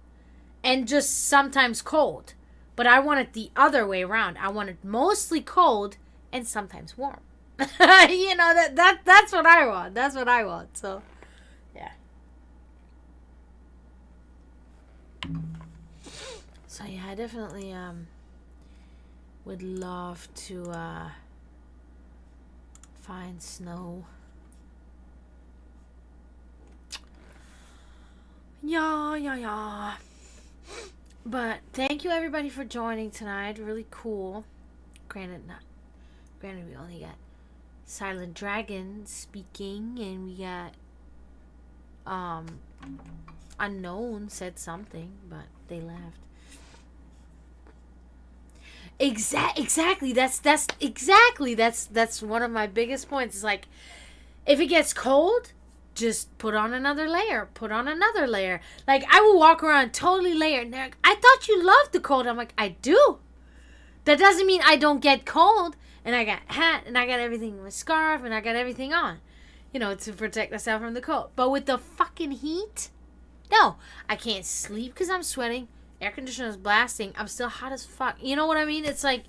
S1: and just sometimes cold, but I want it the other way around. I want it mostly cold and sometimes warm. That's what I want. So yeah, I definitely would love to find snow. Yeah. But thank you everybody for joining tonight. Really cool. Granted we only got Silent Dragon speaking, and we got Unknown said something, but they left. Exactly. That's one of my biggest points. It's like, if it gets cold, just put on another layer. Like, I will walk around totally layered. And they're like, I thought you loved the cold. I'm like, I do. That doesn't mean I don't get cold. And I got hat, and I got everything with scarf, and I got everything on. to protect myself from the cold. But with the fucking heat, no, I can't sleep because I'm sweating. Air conditioner is blasting. I'm still hot as fuck. You know what I mean? It's like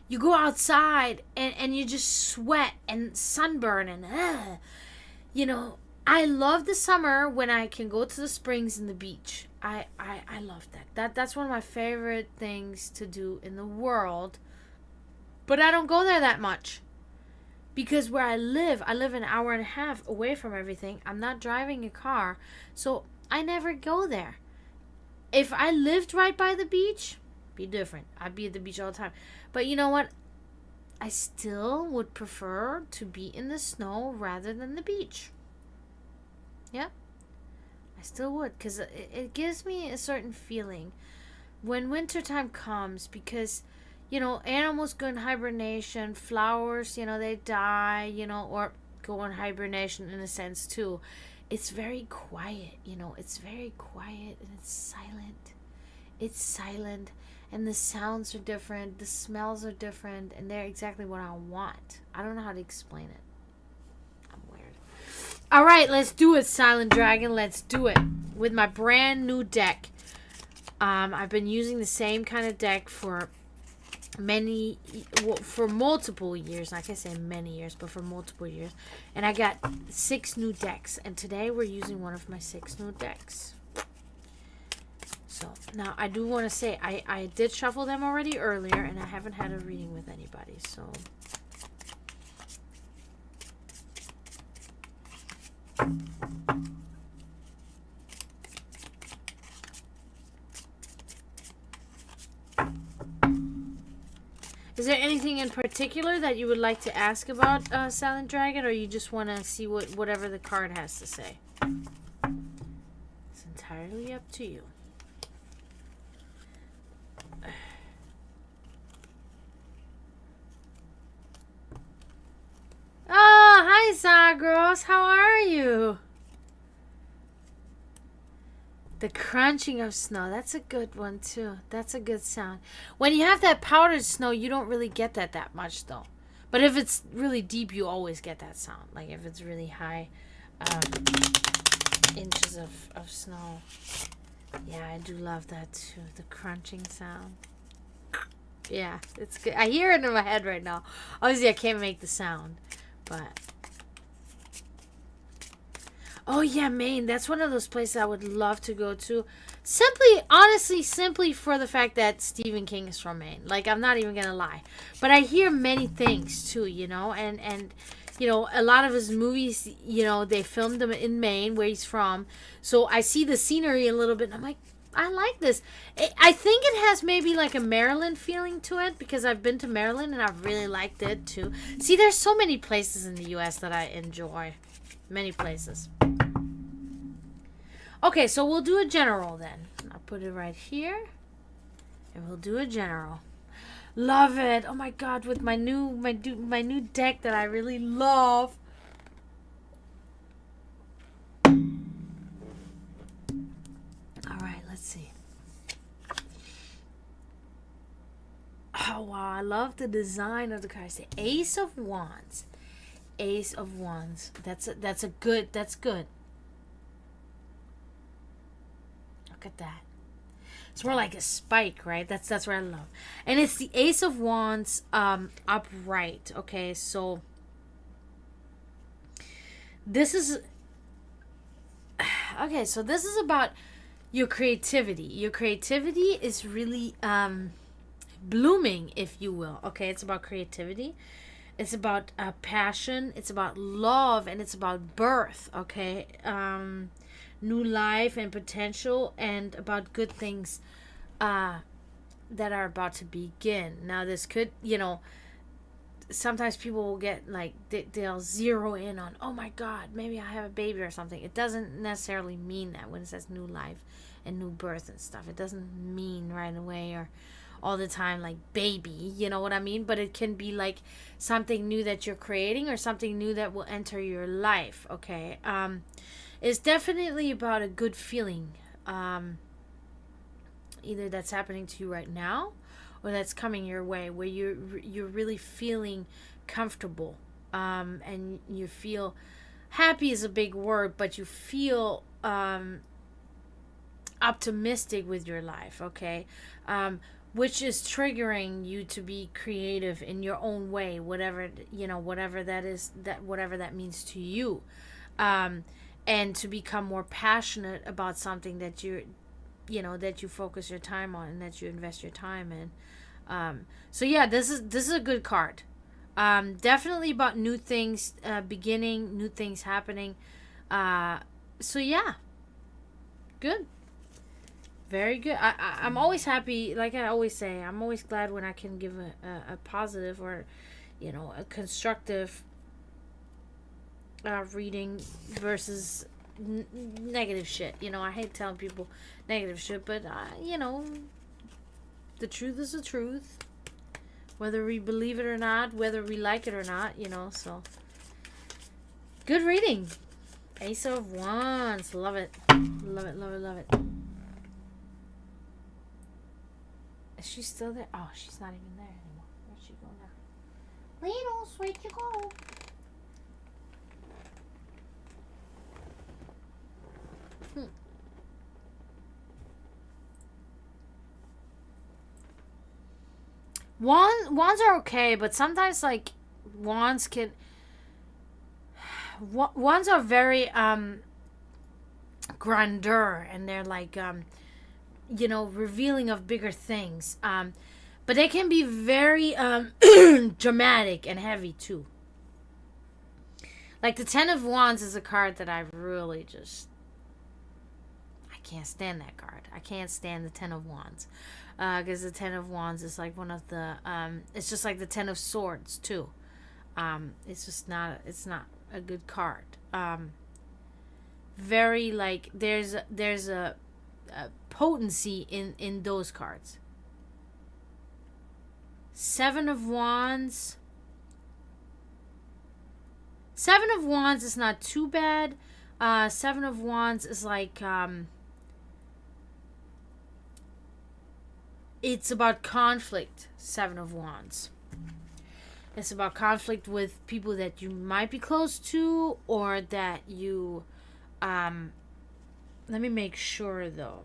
S1: you go outside and you just sweat and sunburn and I love the summer when I can go to the springs and the beach. I love that. That's one of my favorite things to do in the world. But I don't go there that much. Because where I live an hour and a half away from everything. I'm not driving a car. So I never go there. If I lived right by the beach, be different. I'd be at the beach all the time. But you know what? I still would prefer to be in the snow rather than the beach. Yeah. I still would, because it gives me a certain feeling when wintertime comes, because animals go in hibernation, flowers, they die, or go in hibernation in a sense too. It's very quiet, it's very quiet and it's silent. It's silent and the sounds are different, the smells are different, and they're exactly what I want. I don't know how to explain it. I'm weird. All right, let's do it, Silent Dragon. Let's do it with my brand new deck. I've been using the same kind of deck for multiple years. I can't say many years, but for multiple years. And I got 6 new decks, and today we're using one of my 6 new decks. So now I do want to say I did shuffle them already earlier, and I haven't had a reading with anybody, so is there anything in particular that you would like to ask about, Silent Dragon, or you just want to see whatever the card has to say? It's entirely up to you. Oh, hi, Zagros. How are you? The crunching of snow. That's a good one, too. That's a good sound. When you have that powdered snow, you don't really get that much, though. But if it's really deep, you always get that sound. Like if it's really high inches of snow. Yeah, I do love that, too. The crunching sound. Yeah, it's good. I hear it in my head right now. Obviously, I can't make the sound. But oh yeah, Maine. That's one of those places I would love to go to. Simply for the fact that Stephen King is from Maine. Like, I'm not even gonna lie. But I hear many things too, and a lot of his movies, they filmed them in Maine, where he's from. So I see the scenery a little bit, and I'm like, I like this. I think it has maybe like a Maryland feeling to it, because I've been to Maryland and I've really liked it too. See, there's so many places in the U.S. that I enjoy. Many places. Okay, so we'll do a general then. I'll put it right here. And we'll do a general. Love it. Oh my god, with my new deck that I really love. Alright, let's see. Oh wow, I love the design of the cards. The Ace of Wands. Ace of Wands. That's good. Look at that. It's more like a spike, right? That's what I love. And it's the Ace of Wands upright. Okay, so this is about your creativity. Your creativity is really blooming, if you will. Okay, it's about creativity. It's about passion. It's about love, and it's about birth. Okay, new life and potential, and about good things that are about to begin. Now, this could, sometimes people will get like they'll zero in on, oh my god, maybe I have a baby or something. It doesn't necessarily mean that when it says new life and new birth and stuff. It doesn't mean right away or all the time like baby, you know what I mean? But it can be like something new that you're creating, or something new that will enter your life. Okay, it's definitely about a good feeling, either that's happening to you right now, or that's coming your way, where you're really feeling comfortable, and you feel happy is a big word, but you feel optimistic with your life, okay? Which is triggering you to be creative in your own way, whatever, whatever that is, that whatever that means to you. And to become more passionate about something that that you focus your time on and that you invest your time in. So yeah, this is a good card. Definitely about new things beginning, new things happening. So yeah, good. Very good. I'm always happy. Like I always say, I'm always glad when I can give a positive or, a constructive reading versus negative shit. I hate telling people negative shit, but, the truth is the truth. Whether we believe it or not, whether we like it or not, so. Good reading. Ace of Wands. Love it. Love it, love it, love it. Is she still there? Oh, she's not even there anymore. Where'd she go now? Littles, where'd you go? Wands are okay, but sometimes like wands can. Wands are very grandeur, and they're like revealing of bigger things. But they can be very dramatic and heavy too. Like the Ten of Wands is a card that I really just. I can't stand that card. I can't stand the Ten of Wands. Because the Ten of Wands is like one of the. It's just like the Ten of Swords too. It's just not. It's not a good card. Very like there's a potency in those cards. Seven of Wands. Seven of Wands is not too bad. Seven of Wands is like it's about conflict. Seven of Wands. It's about conflict with people that you might be close to, or that you let me make sure though.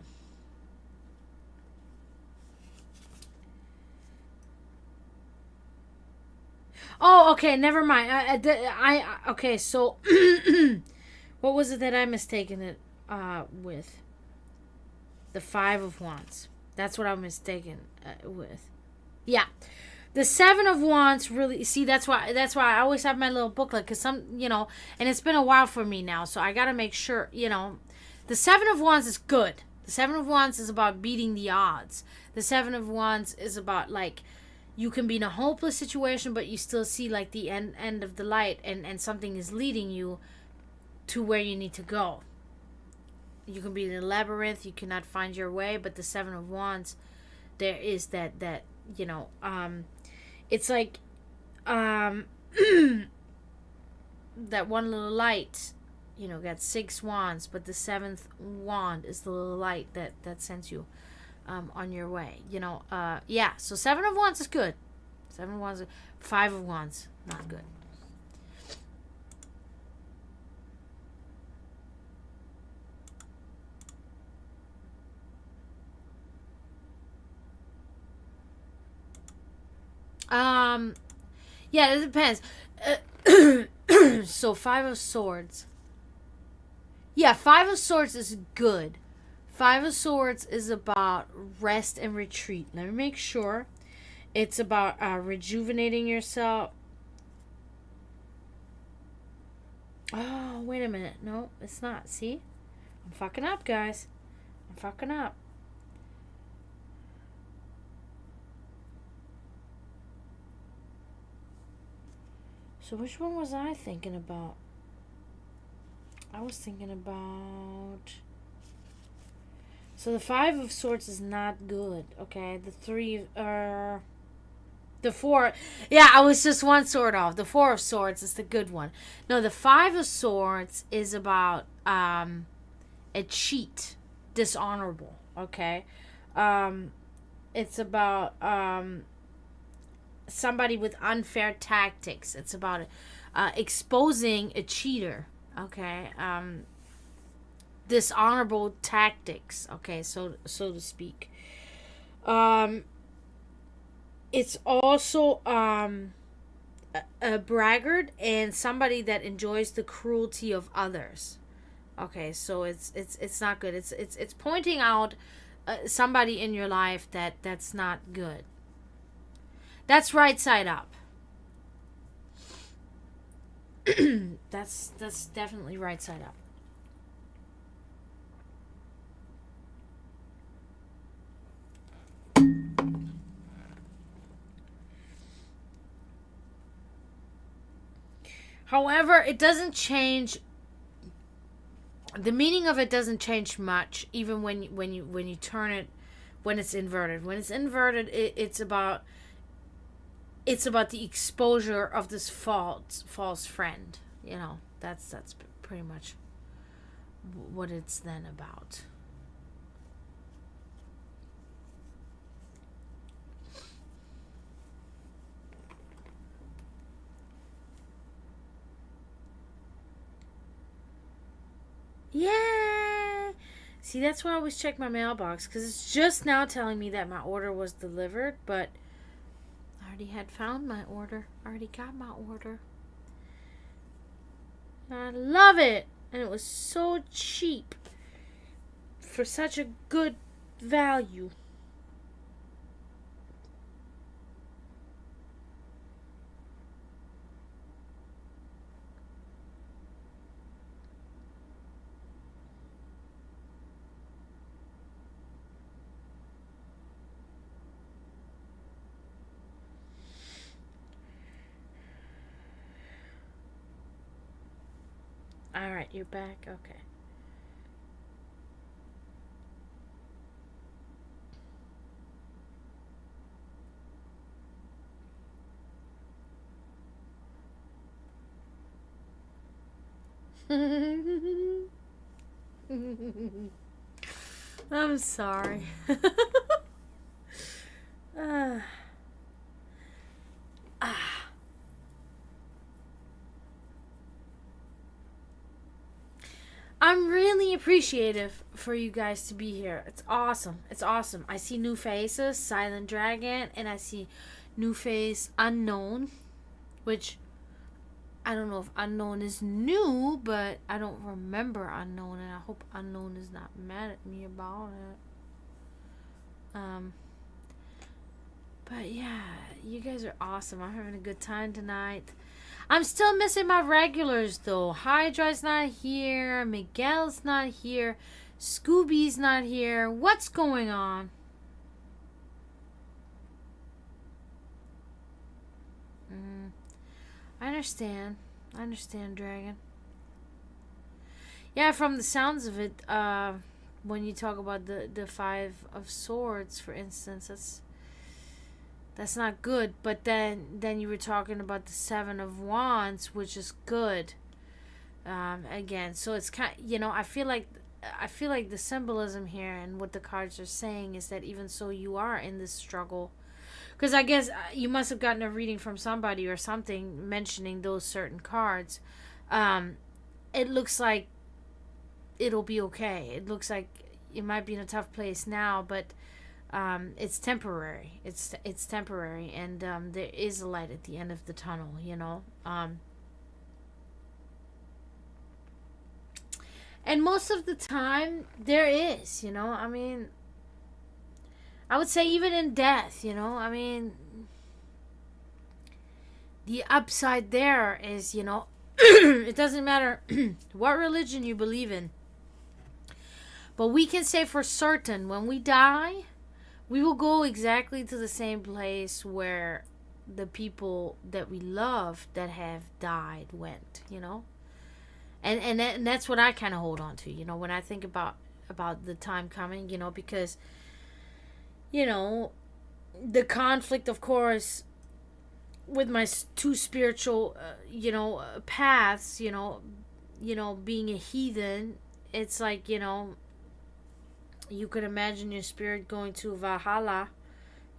S1: Oh, okay, never mind. Okay, so what was it that I mistaken it with? The Five of Wands. That's what I'm mistaken with. Yeah. The Seven of Wands really, see, that's why I always have my little booklet, because some, and it's been a while for me now, so I got to make sure, the Seven of Wands is good. The Seven of Wands is about beating the odds. The Seven of Wands is about like you can be in a hopeless situation, but you still see like the end of the light, and something is leading you to where you need to go. You can be in a labyrinth, you cannot find your way, but the Seven of Wands, there is that it's like that one little light, got six wands, but the seventh wand is the little light that sends you on your way. Yeah, so Seven of Wands is good. Seven of Wands. Five of Wands, not good. Yeah, it depends. So Five of Swords. Yeah, Five of Swords is good. Five of Swords is about rest and retreat. Let me make sure. It's about rejuvenating yourself. Oh, wait a minute. No, it's not. See? I'm fucking up, guys. I'm fucking up. So which one was I thinking about? I was thinking about... So the Five of Swords is not good, okay? The three... The four... Yeah, I was just one sword off. The Four of Swords is the good one. No, the Five of Swords is about a cheat. Dishonorable, okay? It's about... somebody with unfair tactics. It's about exposing a cheater. Okay. Dishonorable tactics. Okay, so to speak. Um, it's also a braggart and somebody that enjoys the cruelty of others. Okay, so it's not good. It's pointing out somebody in your life that's not good. That's right side up. That's definitely right side up. However, it doesn't change. The meaning of it doesn't change much, even when you turn it, when it's inverted. When it's inverted, it's about the exposure of this false friend. That's pretty much what it's then about. Yeah. See, that's why I always check my mailbox, because it's just now telling me that my order was delivered, but I already had found my order. I already got my order. I love it. And it was so cheap for such a good value. All right, you're back. Okay. I'm sorry. uh, ah. I'm really appreciative for you guys to be here. It's awesome. It's awesome. I see new faces, Silent Dragon, and I see new face Unknown, which I don't know if Unknown is new, but I don't remember Unknown, and I hope Unknown is not mad at me about it. But yeah, you guys are awesome. I'm having a good time tonight. I'm still missing my regulars though. Hydra's not here. Miguel's not here. Scooby's not here. What's going on? I understand. I understand, Dragon. Yeah, from the sounds of it, when you talk about the Five of Swords, for instance, that's not good. But then you were talking about the Seven of Wands, which is good. Again, so it's kind. I feel like the symbolism here and what the cards are saying is that even so, you are in this struggle. Because I guess you must have gotten a reading from somebody or something mentioning those certain cards. It looks like it'll be okay. It looks like it might be in a tough place now, but it's temporary. It's temporary, and there is a light at the end of the tunnel. And most of the time there is. I mean, I would say even in death. I mean, the upside there is, it doesn't matter what religion you believe in. But we can say for certain when we die, we will go exactly to the same place where the people that we love that have died went. And that's what I kind of hold on to, when I think about the time coming, because the conflict, of course, with my two spiritual paths, being a heathen, it's like, you could imagine your spirit going to Valhalla,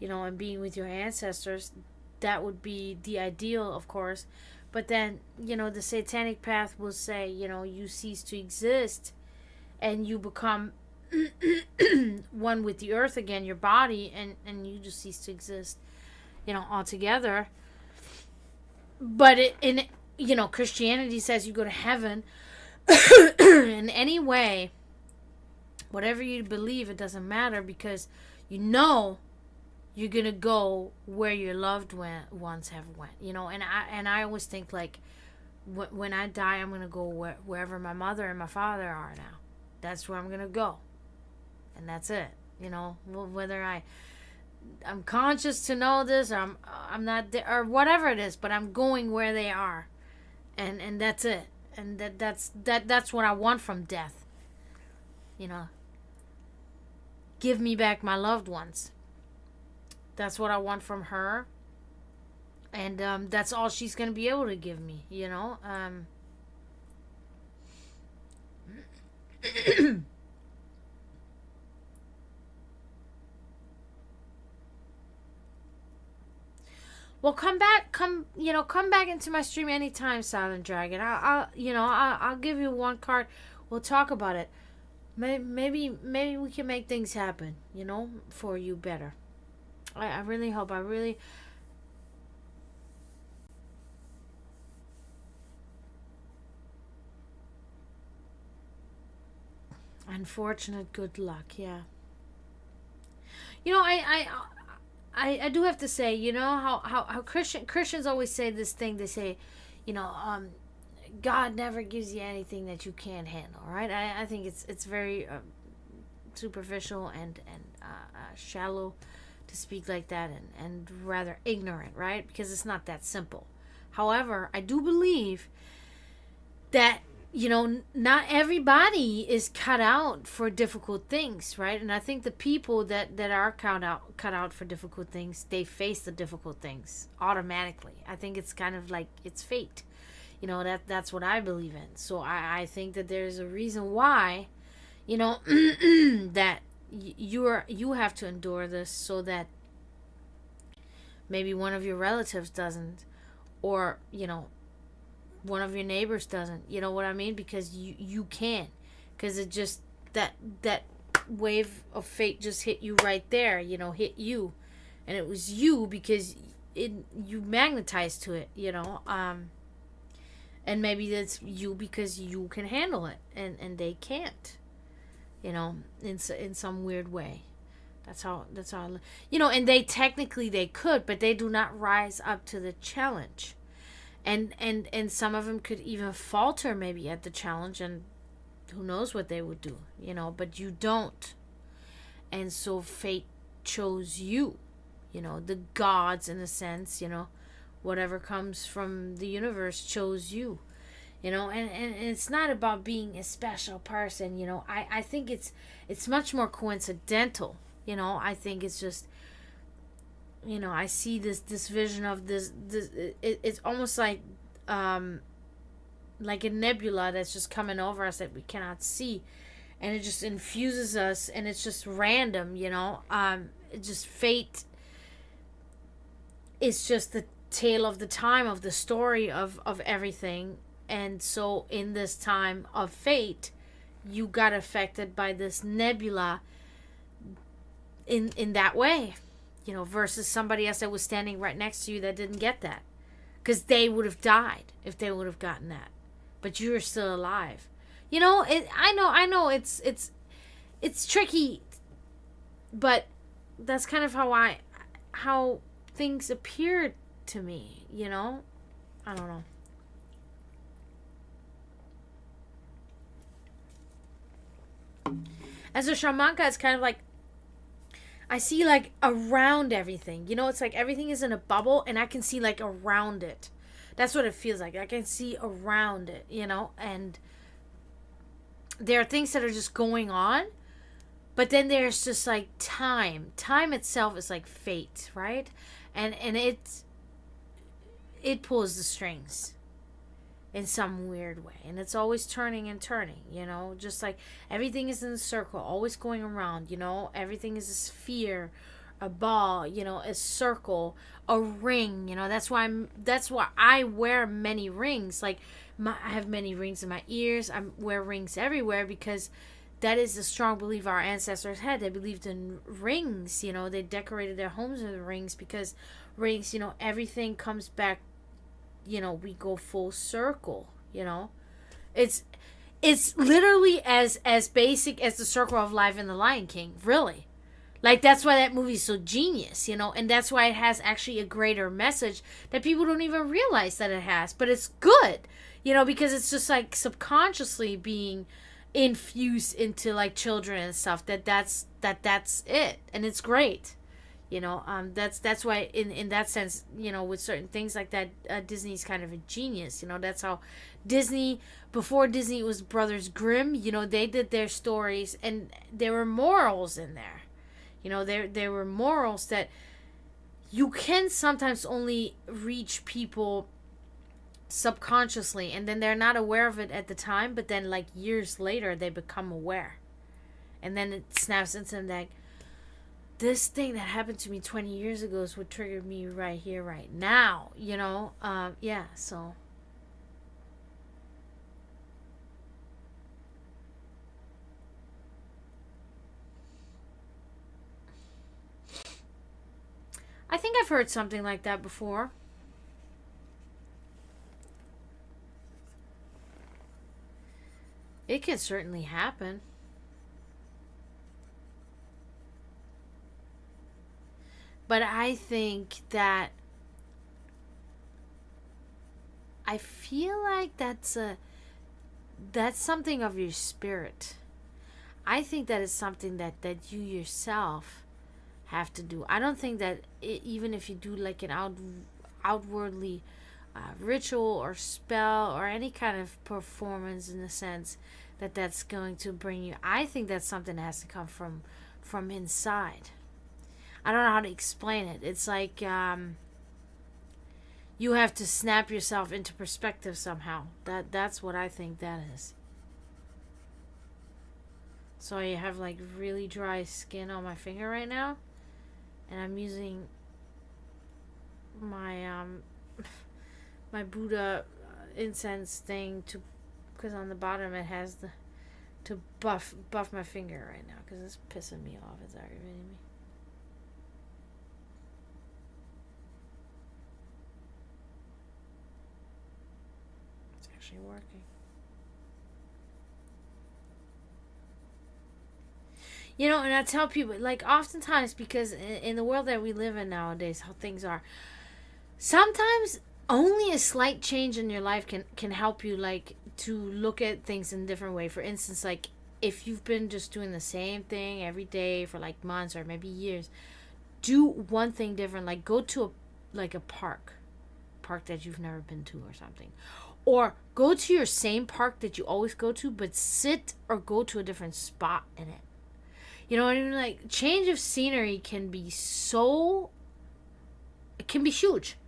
S1: and being with your ancestors. That would be the ideal, of course. But then, the satanic path will say, you cease to exist and you become one with the earth again, your body, and you just cease to exist, altogether. But Christianity says you go to heaven. In any way, whatever you believe, it doesn't matter, because you're gonna go where your loved ones have went. And I always think, like, when I die, I'm gonna go wherever my mother and my father are now. That's where I'm gonna go, and that's it. Whether I'm conscious to know this, or I'm not there, or whatever it is, but I'm going where they are, and that's it. And that's what I want from death. Give me back my loved ones. That's what I want from her. And that's all she's going to be able to give me, Well, come back into my stream anytime, Silent Dragon. I'll give you one card. We'll talk about it. Maybe we can make things happen, for you better. I really hope. Unfortunate good luck, yeah. I do have to say, how Christians always say this thing. They say, God never gives you anything that you can't handle, right? I think it's very superficial and shallow to speak like that, and rather ignorant, right? Because it's not that simple. However, I do believe that not everybody is cut out for difficult things, right? And I think the people that are cut out for difficult things, they face the difficult things automatically. I think it's kind of like it's fate. That's what I believe in. So I think that there's a reason why, that you have to endure this, so that maybe one of your relatives doesn't, or one of your neighbors doesn't. You know what I mean? Because you can, because it just that wave of fate just hit you right there. Hit you, and it was you because you magnetized to it. And maybe that's you because you can handle it, and they can't. In some weird way. That's how. And they could, but they do not rise up to the challenge. And some of them could even falter maybe at the challenge, and who knows what they would do, but you don't. And so fate chose you, the gods, in a sense, whatever comes from the universe chose you, and it's not about being a special person. I think it's much more coincidental. I think it's just, I see this vision of this it's almost like a nebula that's just coming over us that we cannot see, and it just infuses us, and it's just random. It just fate. It's just the tale of the time of the story of everything. And so in this time of fate, you got affected by this nebula in that way, versus somebody else that was standing right next to you that didn't get that, because they would have died if they would have gotten that, but you're still alive. I know it's tricky, but that's kind of how things appeared to me. I don't know. As a shamanka, it's kind of like I see like around everything. It's like everything is in a bubble, and I can see like around it. That's what it feels like. I can see around it, and there are things that are just going on, but then there's just like time. Time itself is like fate, right? And it pulls the strings in some weird way, and it's always turning and turning, just like everything is in a circle, always going around. Everything is a sphere, a ball, a circle, a ring. That's why I wear many rings. Like I have many rings in my ears. I wear rings everywhere because that is the strong belief our ancestors had. They believed in rings. They decorated their homes with rings because rings, everything comes back. We go full circle. It's it's literally as basic as the circle of life in The Lion King. Really. Like, that's why that movie's so genius, and that's why it has actually a greater message that people don't even realize that it has. But it's good, because it's just like subconsciously being infused into like children and stuff. That's it, and it's great. That's why in that sense, with certain things like that, Disney's kind of a genius. That's how Disney, before Disney was Brothers Grimm, they did their stories and there were morals in there. There were morals that you can sometimes only reach people subconsciously, and then they're not aware of it at the time, but then like years later they become aware, and then it snaps into them that this thing that happened to me 20 years ago is what triggered me right here, right now. Yeah. So I think I've heard something like that before. It can certainly happen. But I think that I feel like that's something of your spirit. I think that is something that you yourself have to do. I don't think that even if you do like an outwardly ritual or spell or any kind of performance in the sense that that's going to bring you. I think that's something that has to come from inside. I don't know how to explain it. It's like you have to snap yourself into perspective somehow. That's what I think that is. So I have like really dry skin on my finger right now, and I'm using my my Buddha incense thing to, because on the bottom it has the to buff my finger right now because it's pissing me off. It's aggravating me. It's actually working. And I tell people, like, oftentimes, because in the world that we live in nowadays, how things are, sometimes only a slight change in your life can help you, like, to look at things in a different way. For instance, like, if you've been just doing the same thing every day for, like, months or maybe years, do one thing different. Like, go to a park that you've never been to or something. Or go to your same park that you always go to, but sit or go to a different spot in it. You know what I mean? Like, change of scenery can be it can be huge.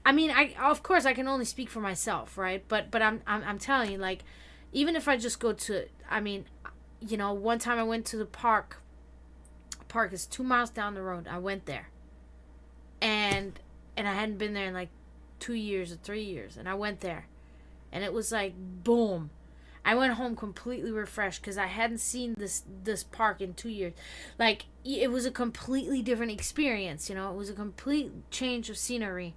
S1: I mean, of course I can only speak for myself, right? But I'm telling you, like, even if I just go to, I mean, one time I went to the park. Park is 2 miles down the road. I went there, and I hadn't been there in like 2 years or 3 years, and I went there, and it was like boom. I went home completely refreshed because I hadn't seen this park in 2 years. Like, it was a completely different experience, It was a complete change of scenery.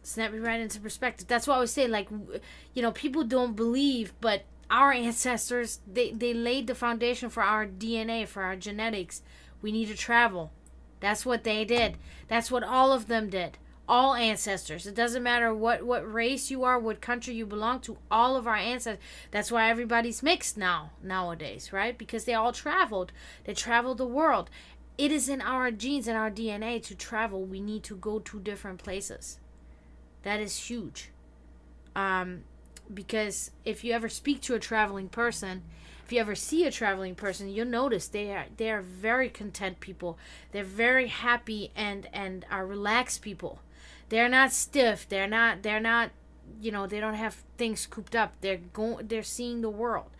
S1: Snap me right into perspective. That's what I always say. Like, people don't believe, but our ancestors, they laid the foundation for our DNA, for our genetics. We need to travel. That's what they did. That's what all of them did. All ancestors. It doesn't matter what race you are, what country you belong to. All of our ancestors. That's why everybody's mixed nowadays, right? Because they all traveled. They traveled the world. It is in our genes and our DNA to travel. We need to go to different places. That is huge. Because if you ever speak to a traveling person, if you ever see a traveling person, you'll notice they are very content people. They're very happy and are relaxed people. They're not stiff. They're not they don't have things cooped up. They're seeing the world,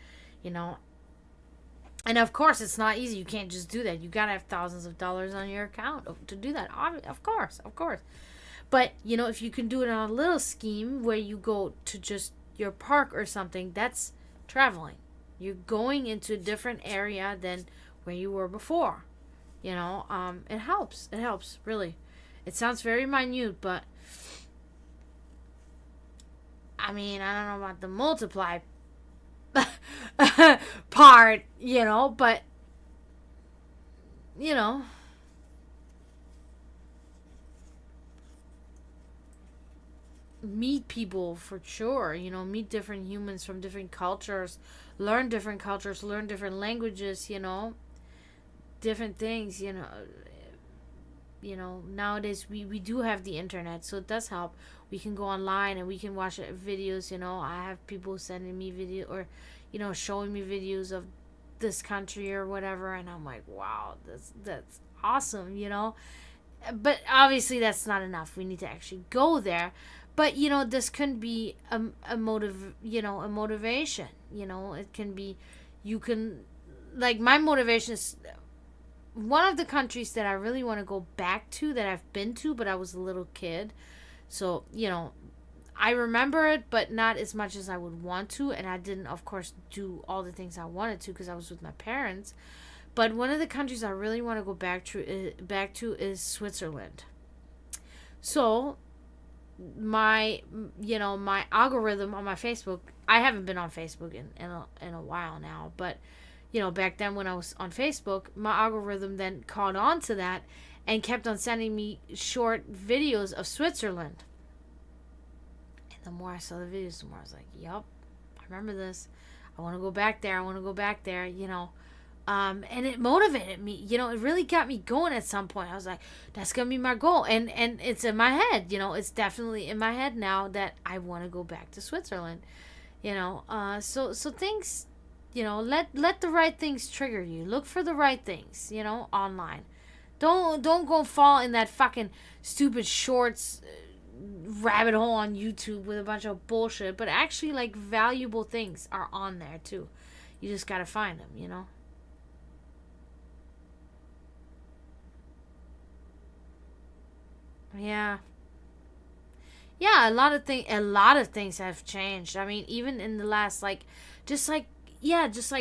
S1: And of course, it's not easy. You can't just do that. You gotta have thousands of dollars on your account to do that. Of course, of course. But if you can do it on a little scheme where you go to just your park or something, that's traveling. You're going into a different area than where you were before. It helps. It helps, really. It sounds very minute, but I mean, I don't know about the multiply part, but you know, meet people for sure. Meet different humans from different cultures, learn different cultures, learn different languages. Different things. Nowadays we do have the internet, so it does help. We can go online and we can watch videos. I have people sending me video or showing me videos of this country or whatever, and I'm like, wow, that's awesome. But obviously that's not enough. We need to actually go there. But this can be a motivation. It can be, you can, like, my motivation is one of the countries that I really want to go back to, that I've been to, but I was a little kid. So, I remember it, but not as much as I would want to. And I didn't, of course, do all the things I wanted to because I was with my parents. But one of the countries I really want to go back to is Switzerland. So, my algorithm on my Facebook, I haven't been on Facebook in a while now, but back then when I was on Facebook, my algorithm then caught on to that and kept on sending me short videos of Switzerland. And the more I saw the videos, the more I was like, yup, I remember this. I want to go back there. And it motivated me. It really got me going at some point. I was like, that's going to be my goal. And it's in my head. It's definitely in my head now that I want to go back to Switzerland. So things, let the right things trigger you. Look for the right things, online. Don't go fall in that fucking stupid shorts rabbit hole on YouTube with a bunch of bullshit. But actually, like, valuable things are on there too. You just got to find them, Yeah. Yeah, a lot of things have changed. I mean, even in the last just like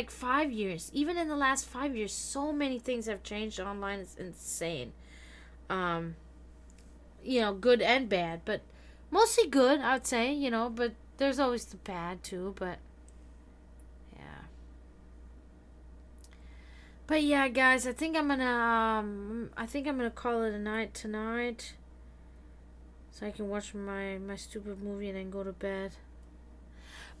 S1: 5 years. Even in the last 5 years, so many things have changed online. It's insane. Um, good and bad, but mostly good, I would say, but there's always the bad too, but yeah. But yeah, guys, I think I'm gonna call it a night tonight. So I can watch my stupid movie and then go to bed.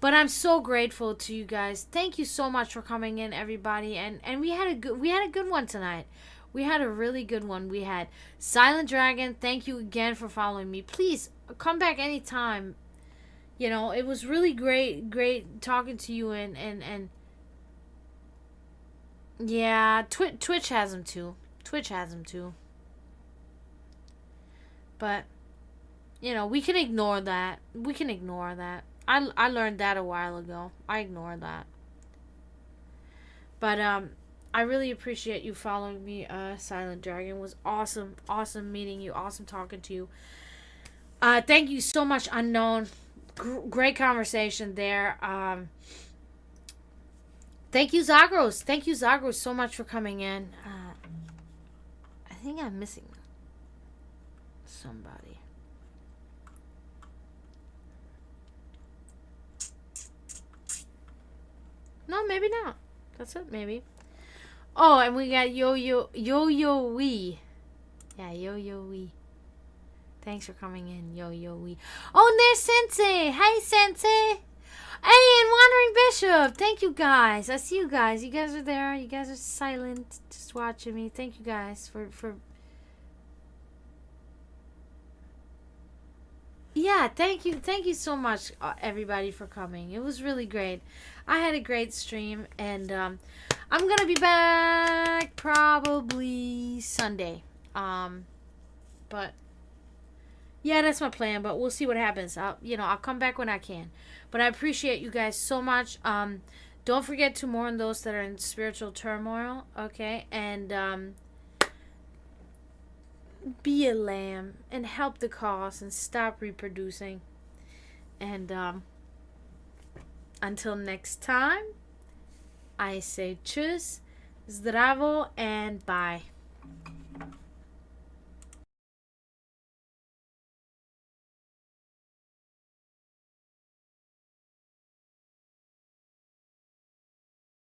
S1: But I'm so grateful to you guys. Thank you so much for coming in, everybody. And we had a good one tonight. We had a really good one. We had Silent Dragon. Thank you again for following me. Please come back anytime. It was really great talking to you and yeah, Twitch has them too. Twitch has them too. But we can ignore that. We can ignore that. I learned that a while ago. I ignored that. But I really appreciate you following me. Silent Dragon, was awesome. Awesome meeting you. Awesome talking to you. Thank you so much, Unknown. Great conversation there. Thank you, Zagros. Thank you, Zagros, so much for coming in. I think I'm missing somebody. No, maybe not. That's it, maybe. Oh, and we got Yo Wee. Yeah, Yo Wee. Thanks for coming in, Yo Wee. Oh, and there's Sensei. Hey, Sensei. Hey, and Wandering Bishop. Thank you, guys. I see you guys. You guys are there. You guys are silent, just watching me. Thank you, guys, for Yeah, thank you so much, everybody, for coming. It was really great. I had a great stream, and I'm gonna be back probably Sunday. But yeah, that's my plan. But we'll see what happens. I'll come back when I can. But I appreciate you guys so much. Don't forget to mourn those that are in spiritual turmoil, okay? And be a lamb and help the cause and stop reproducing. And until next time, I say tschüss, zdravo, and bye.